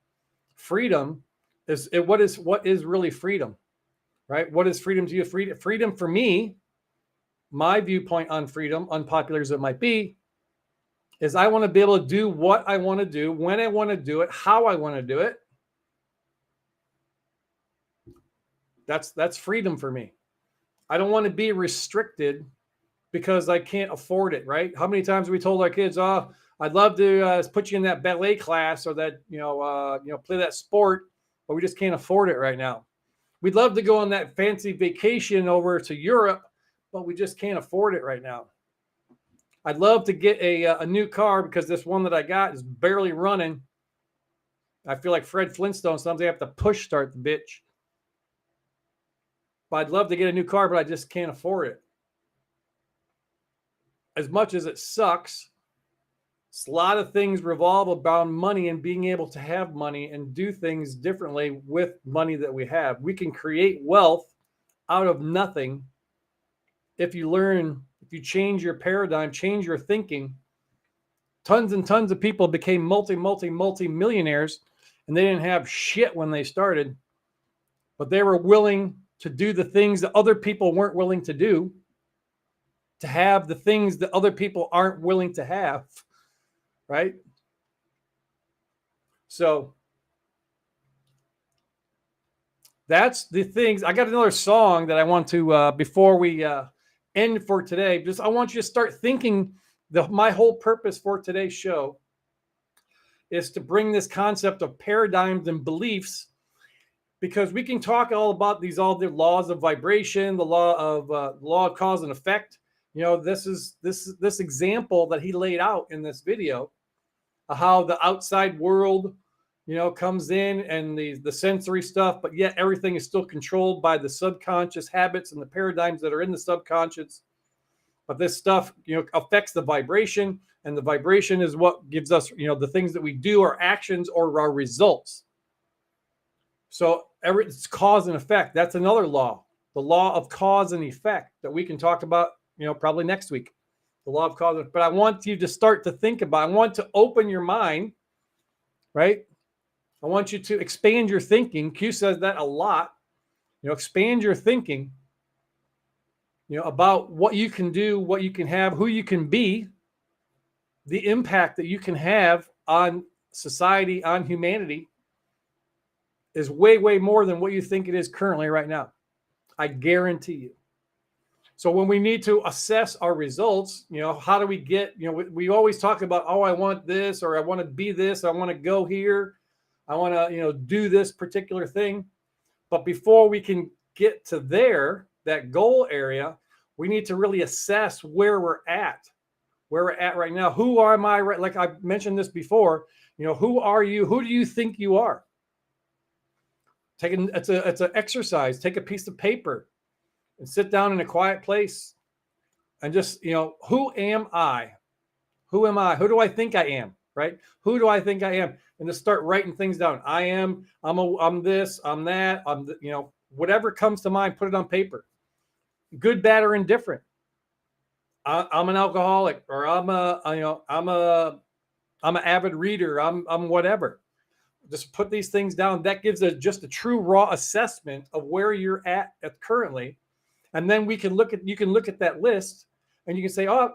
Freedom is what is really freedom, right? What is freedom to you? Freedom for me, my viewpoint on freedom, unpopular as it might be, is I want to be able to do what I want to do, when I want to do it, how I want to do it. That's freedom for me. I don't want to be restricted because I can't afford it, right? How many times have we told our kids, "Oh, I'd love to put you in that ballet class or that, play that sport, but we just can't afford it right now. We'd love to go on that fancy vacation over to Europe, but we just can't afford it right now. I'd love to get a new car because this one that I got is barely running. I feel like Fred Flintstone. Sometimes I have to push start the bitch. But I'd love to get a new car, but I just can't afford it." As much as it sucks, a lot of things revolve around money and being able to have money and do things differently with money that we have. We can create wealth out of nothing if you change your paradigm, change your thinking. Tons and tons of people became multi-millionaires, and they didn't have shit when they started, but they were willing to do the things that other people weren't willing to do, to have the things that other people aren't willing to have, right? So that's the things. I got another song that I want to, before we end for today, just I want you to start thinking. My whole purpose for today's show is to bring this concept of paradigms and beliefs, because we can talk all about all the laws of vibration, the law of cause and effect. This example that he laid out in this video of how the outside world, comes in and the sensory stuff, but yet everything is still controlled by the subconscious habits and the paradigms that are in the subconscious. But this stuff, affects the vibration, and the vibration is what gives us, the things that we do, our actions or our results. So it's cause and effect. That's another law, the law of cause and effect that we can talk about, probably next week. The law of cause. But I want you to start to think about, I want to open your mind, right? I want you to expand your thinking. Q says that a lot. Expand your thinking, about what you can do, what you can have, who you can be, the impact that you can have on society, on humanity, is way, way more than what you think it is currently right now. I guarantee you. So when we need to assess our results, how do we get, we always talk about, oh, I want this, or I want to be this, I want to go here, I want to, do this particular thing. But before we can get to that goal area, we need to really assess where we're at right now. Who am I? Like I mentioned this before, who are you? Who do you think you are? It's an exercise. Take a piece of paper and sit down in a quiet place and just, who am I? Who am I? Who do I think I am? right? Who do I think I am? And to start writing things down. I'm this, I'm that, whatever comes to mind, put it on paper. Good, bad, or indifferent. I'm an alcoholic, or I'm an avid reader. I'm whatever. Just put these things down. That gives just a true raw assessment of where you're at currently. And then you can look at that list and you can say, oh,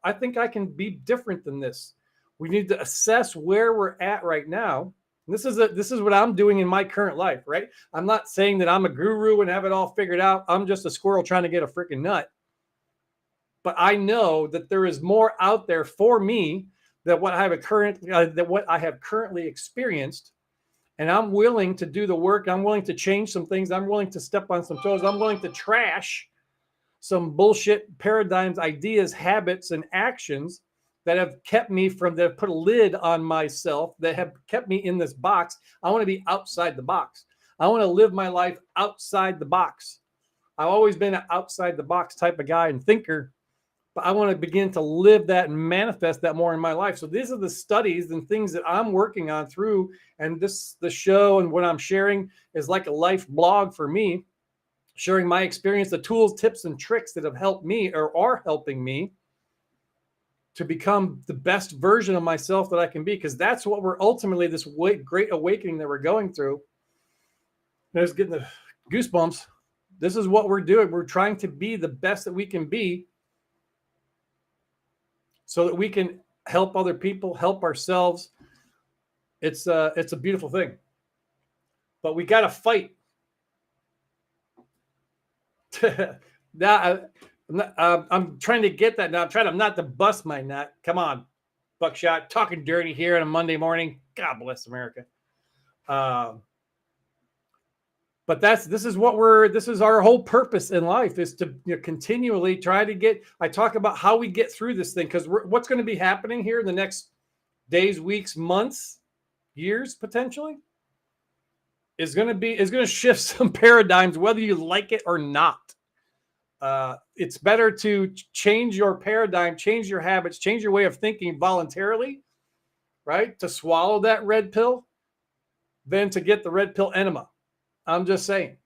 I think I can be different than this. We need to assess where we're at right now. And this is what I'm doing in my current life, right? I'm not saying that I'm a guru and have it all figured out. I'm just a squirrel trying to get a freaking nut. But I know that there is more out there for me than what I have currently experienced. And I'm willing to do the work. I'm willing to change some things. I'm willing to step on some toes. I'm willing to trash some bullshit paradigms, ideas, habits, and actions that have that have put a lid on myself, that have kept me in this box. I want to be outside the box. I want to live my life outside the box. I've always been an outside the box type of guy and thinker, but I want to begin to live that and manifest that more in my life. So these are the studies and things that I'm working on through, and the show and what I'm sharing is like a life blog for me, sharing my experience, the tools, tips, and tricks that have helped me or are helping me to become the best version of myself that I can be, because that's what we're ultimately, this great awakening that we're going through. I was getting the goosebumps. This is what we're doing. We're trying to be the best that we can be so that we can help other people, help ourselves. It's a beautiful thing, but we got to fight. Now, I'm trying to get that now. I'm trying not to bust my nut. Come on, Buckshot, talking dirty here on a Monday morning. God bless America. But this is our whole purpose in life, is to continually try to get. I talk about how we get through this thing, because what's going to be happening here in the next days, weeks, months, years, potentially, is going to shift some paradigms, whether you like it or not. It's better to change your paradigm, change your habits, change your way of thinking voluntarily, right? To swallow that red pill than to get the red pill enema. I'm just saying.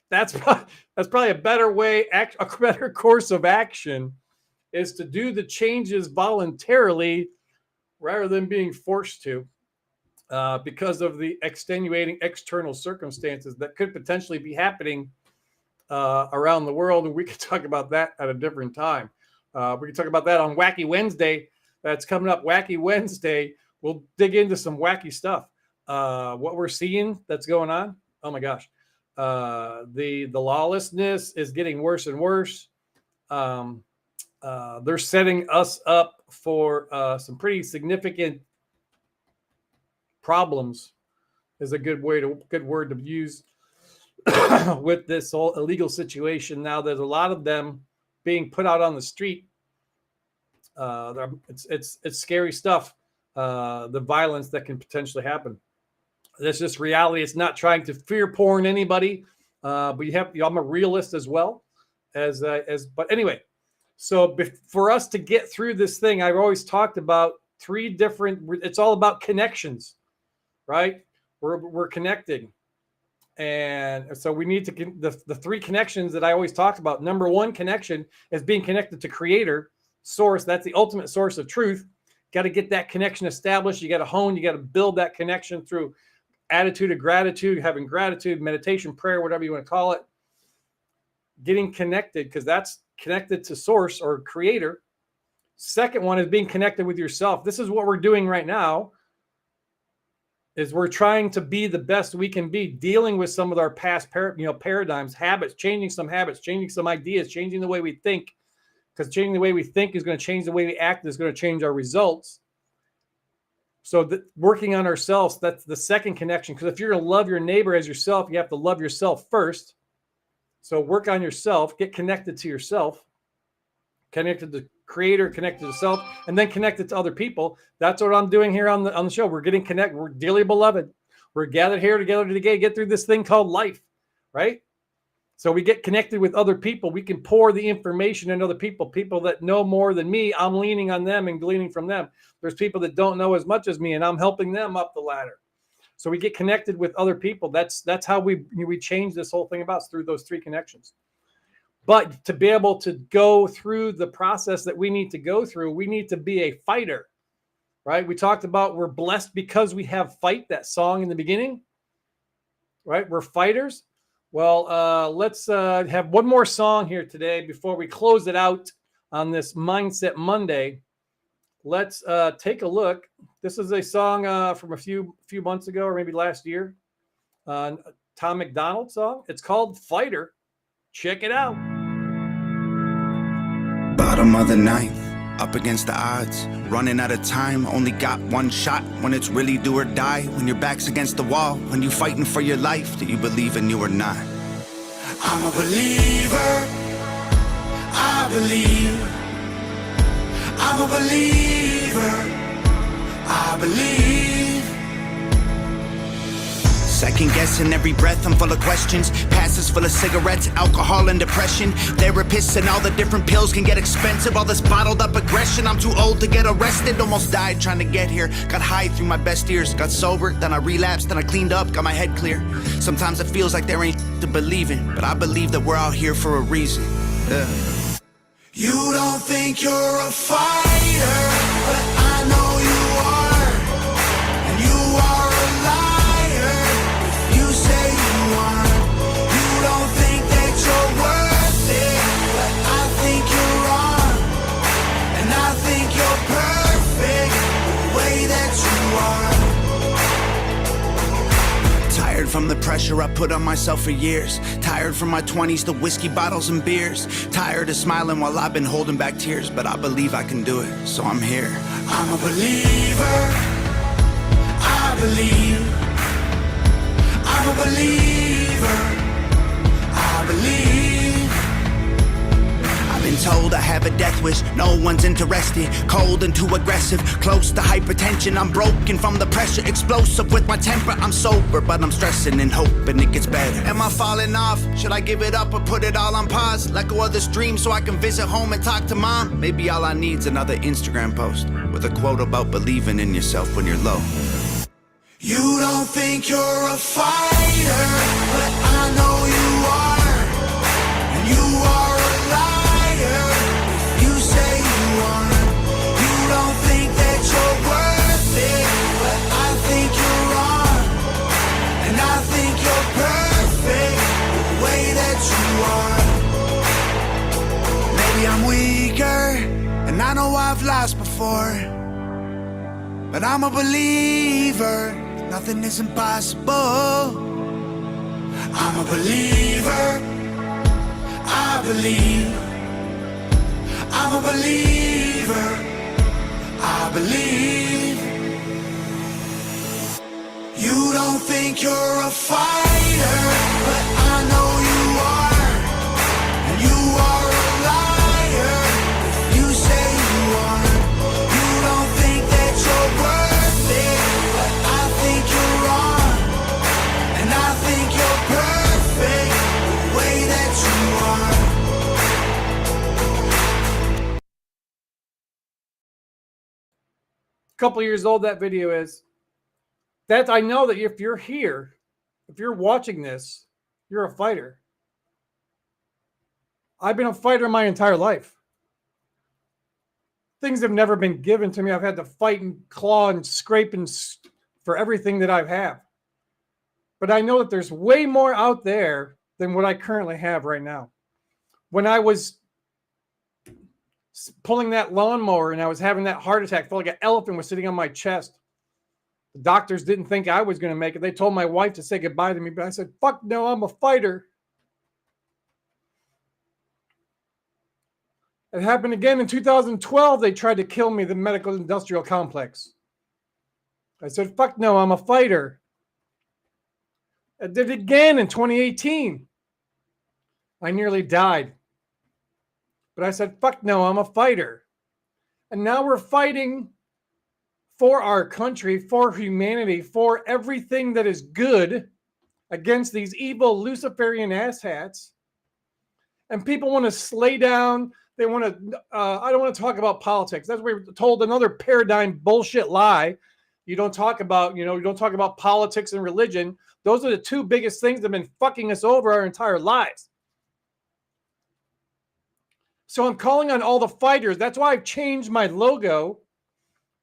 That's probably a better way, a better course of action, is to do the changes voluntarily rather than being forced to, because of the extenuating external circumstances that could potentially be happening around the world. And we could talk about that at a different time. We can talk about that on Wacky Wednesday. That's coming up. Wacky Wednesday. We'll dig into some wacky stuff. What we're seeing that's going on. Oh my gosh. The lawlessness is getting worse and worse. They're setting us up for some pretty significant problems, is a good word to use with this whole illegal situation. Now there's a lot of them being put out on the street. It's scary stuff. The violence that can potentially happen. That's just reality. It's not trying to fear porn anybody, but I'm a realist as well but anyway. So for us to get through this thing, I've always talked about it's all about connections, right? We're connecting. And so we need the three connections that I always talk about. Number one connection is being connected to Creator, Source. That's the ultimate source of truth. Got to get that connection established. You got to build that connection through attitude of gratitude, having gratitude, meditation, prayer, whatever you want to call it. Getting connected, because that's connected to Source or Creator. Second one is being connected with yourself. This is what we're doing right now, is we're trying to be the best we can be, dealing with some of our past paradigms, habits, changing some ideas, changing the way we think, because changing the way we think is going to change the way we act, is going to change our results. So working on ourselves, that's the second connection, because if you're going to love your neighbor as yourself, you have to love yourself first. So work on yourself, get connected to yourself, connected to Creator, connected to self, and then connected to other people. That's what I'm doing here on the show. We're getting connected. We're dearly beloved. We're gathered here together to get through this thing called life, right? So we get connected with other people. We can pour the information in other people, people that know more than me. I'm leaning on them and gleaning from them. There's people that don't know as much as me, and I'm helping them up the ladder. So we get connected with other people. That's how we change this whole thing about, through those 3 connections. But to be able to go through the process that we need to go through, we need to be a fighter, right? We talked about we're blessed because we have fight, that song in the beginning, right? We're fighters. Well, let's have one more song here today before we close it out on this Mindset Monday. Let's take a look. This is a song from a few months ago, or maybe last year. Tom McDonald song. It's called Fighter. Check it out. Bottom of the ninth, up against the odds, running out of time, only got one shot. When it's really do or die, when your back's against the wall, when you fighting for your life, do you believe in you or not? I'm a believer, I believe. I'm a believer, I believe. Second guessing every breath, I'm full of questions. Passes full of cigarettes, alcohol and depression. Therapists and all the different pills can get expensive. All this bottled up aggression, I'm too old to get arrested. Almost died trying to get here. Got high through my best years. Got sober, then I relapsed, then I cleaned up, got my head clear. Sometimes it feels like there ain't to believe in, but I believe that we're out here for a reason. You don't think you're a fighter, but I know you are. And you are a liar if you say you aren't. You don't think that you're worth it, but I think you're wrong. And I think you're perfect the way that you are. Tired from the pressure I put on myself for years. Tired from my 20s to whiskey bottles and beers. Tired of smiling while I've been holding back tears. But I believe I can do it, so I'm here. I'm a believer, I believe. I'm a believer, I believe. I've been told I have a death wish, no one's interested. Cold and too aggressive, close to hypertension. I'm broken from the pressure, explosive with my temper. I'm sober, but I'm stressing and hoping it gets better. Am I falling off? Should I give it up or put it all on pause? Let go of this dream so I can visit home and talk to mom? Maybe all I need's another Instagram post with a quote about believing in yourself when you're low. You don't think you're a fighter, but I know you are. And you are a liar if you say you aren't. You don't think that you're worth it, but I think you're wrong. And I think you're perfect the way that you are. Maybe I'm weaker, and I know I've lost before, but I'm a believer. Nothing is impossible. I'm a believer, I believe. I'm a believer, I believe. You don't think you're a fighter, but I know you are. And you are a liar if you say you aren't. You don't think that you're worth it, but I think you're wrong. And I think you're perfect the way that you are. Couple years old that video is. That I know that if you're here, if you're watching this, you're a fighter. I've been a fighter my entire life. Things have never been given to me. I've had to fight and claw and scrape and for everything that I have. But I know that there's way more out there than what I currently have right now. When I was pulling that lawnmower and I was having that heart attack, felt like an elephant was sitting on my chest. The doctors didn't think I was going to make it. They told my wife to say goodbye to me, but I said, fuck no, I'm a fighter. It happened again in 2012. They tried to kill me, the medical industrial complex. I said, fuck no, I'm a fighter. I did it again in 2018. I nearly died. But I said, fuck no, I'm a fighter. And now we're fighting for our country, for humanity, for everything that is good against these evil Luciferian asshats And people want to slay down. They want to, I don't want to talk about politics. That's what we're told, another paradigm bullshit lie. You don't talk about, you don't talk about politics and religion. Those are the two biggest things that have been fucking us over our entire lives. So I'm calling on all the fighters. That's why I've changed my logo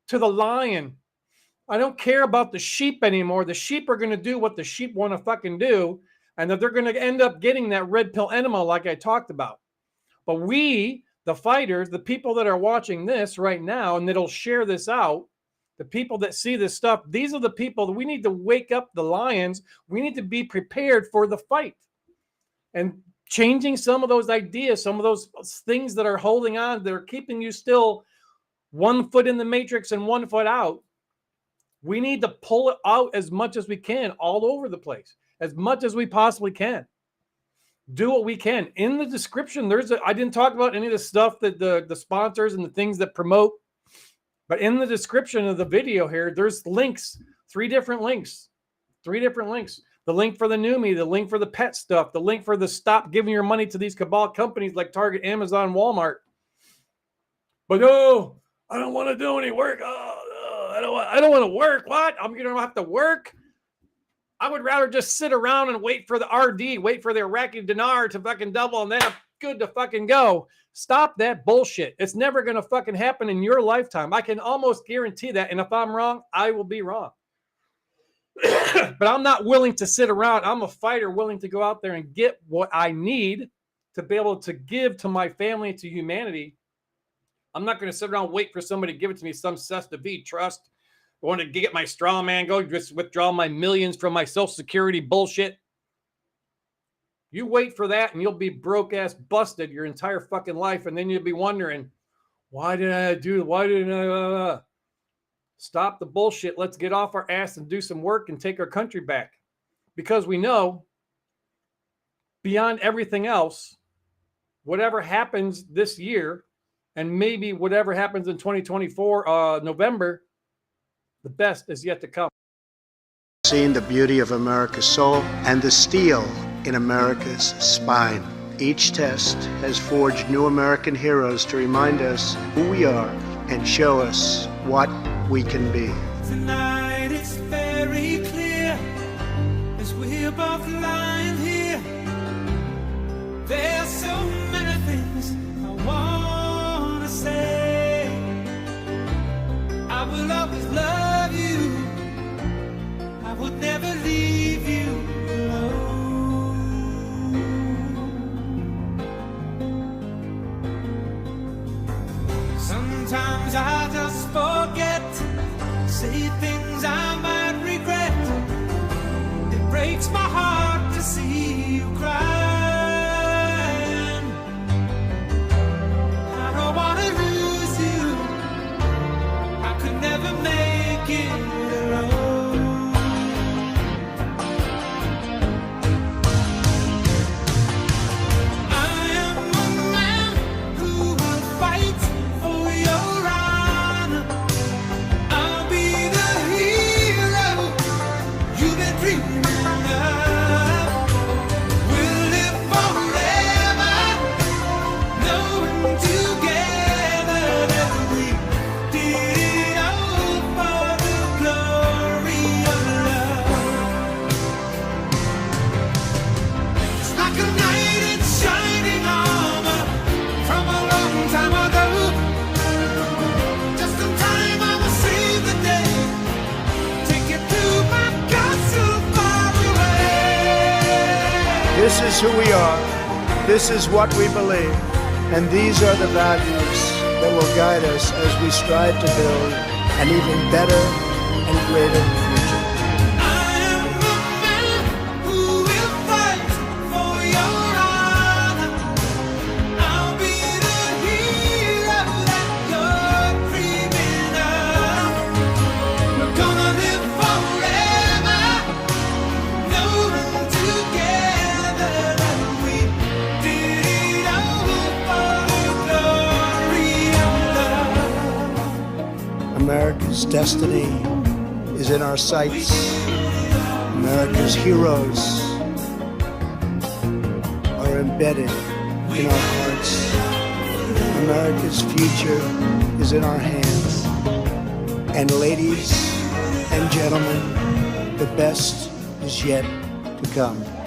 to the lion. I don't care about the sheep anymore. The sheep are going to do what the sheep want to fucking do, and that they're going to end up getting that red pill enema like I talked about. But we, the fighters, the people that are watching this right now and that'll share this out, the people that see this stuff, these are the people that we need to wake up the lions. We need to be prepared for the fight. And changing some of those ideas, some of those things that are holding on, that are keeping you still 1 foot in the matrix and 1 foot out. We need to pull it out as much as we can, all over the place, as much as we possibly can. Do what we can. In the description, I didn't talk about any of the stuff that the sponsors and the things that promote, but in the description of the video here, there's links, 3 different links. The link for the Neumi, the link for the pet stuff, the link for the stop giving your money to these cabal companies like Target, Amazon, Walmart. But I don't want to do any work. I don't want to work. What? I'm going to have to work? I would rather just sit around and wait for the RD, wait for the Iraqi dinar to fucking double, and then I'm good to fucking go. Stop that bullshit. It's never going to fucking happen in your lifetime. I can almost guarantee that. And if I'm wrong, I will be wrong. But I'm not willing to sit around. I'm a fighter willing to go out there and get what I need to be able to give to my family, to humanity. I'm not going to sit around and wait for somebody to give it to me, some cess de vie trust. I want to get my straw man, go just withdraw my millions from my Social Security bullshit. You wait for that and you'll be broke ass busted your entire fucking life. And then you'll be wondering, why didn't I stop the bullshit. Let's get off our ass and do some work and take our country back. Because we know, beyond everything else, whatever happens this year, and maybe whatever happens in 2024, November, the best is yet to come. Seeing the beauty of America's soul and the steel in America's spine. Each test has forged new American heroes to remind us who we are and show us what we can be. Tonight it's very clear as we're both lying here. There's so many things I want to say. I will always love you. I would never leave you alone. Sometimes I just forget, say things I might regret. It breaks my heart to see you crying. I don't want to lose you. I could never make it alone. I am a man who will fight for your honor. I'll be the hero you've been dreaming of. We'll live forever, knowing together that we did it all for the glory of love. It's like a knight in shining armor from a long time ago. Just in time I will save the day. Take you to my castle far away. This is who we are. This is what we believe. And these are the values that will guide us as we strive to build an even better and greater future. I am a man who will fight for your honor. I'll be the hero that you're dreaming of. We're gonna live forever, knowing together that we did it all for the glory of love. America's destiny is in our sights. America's heroes are embedded in our hearts. America's future is in our hands. And ladies and gentlemen, the best is yet to come.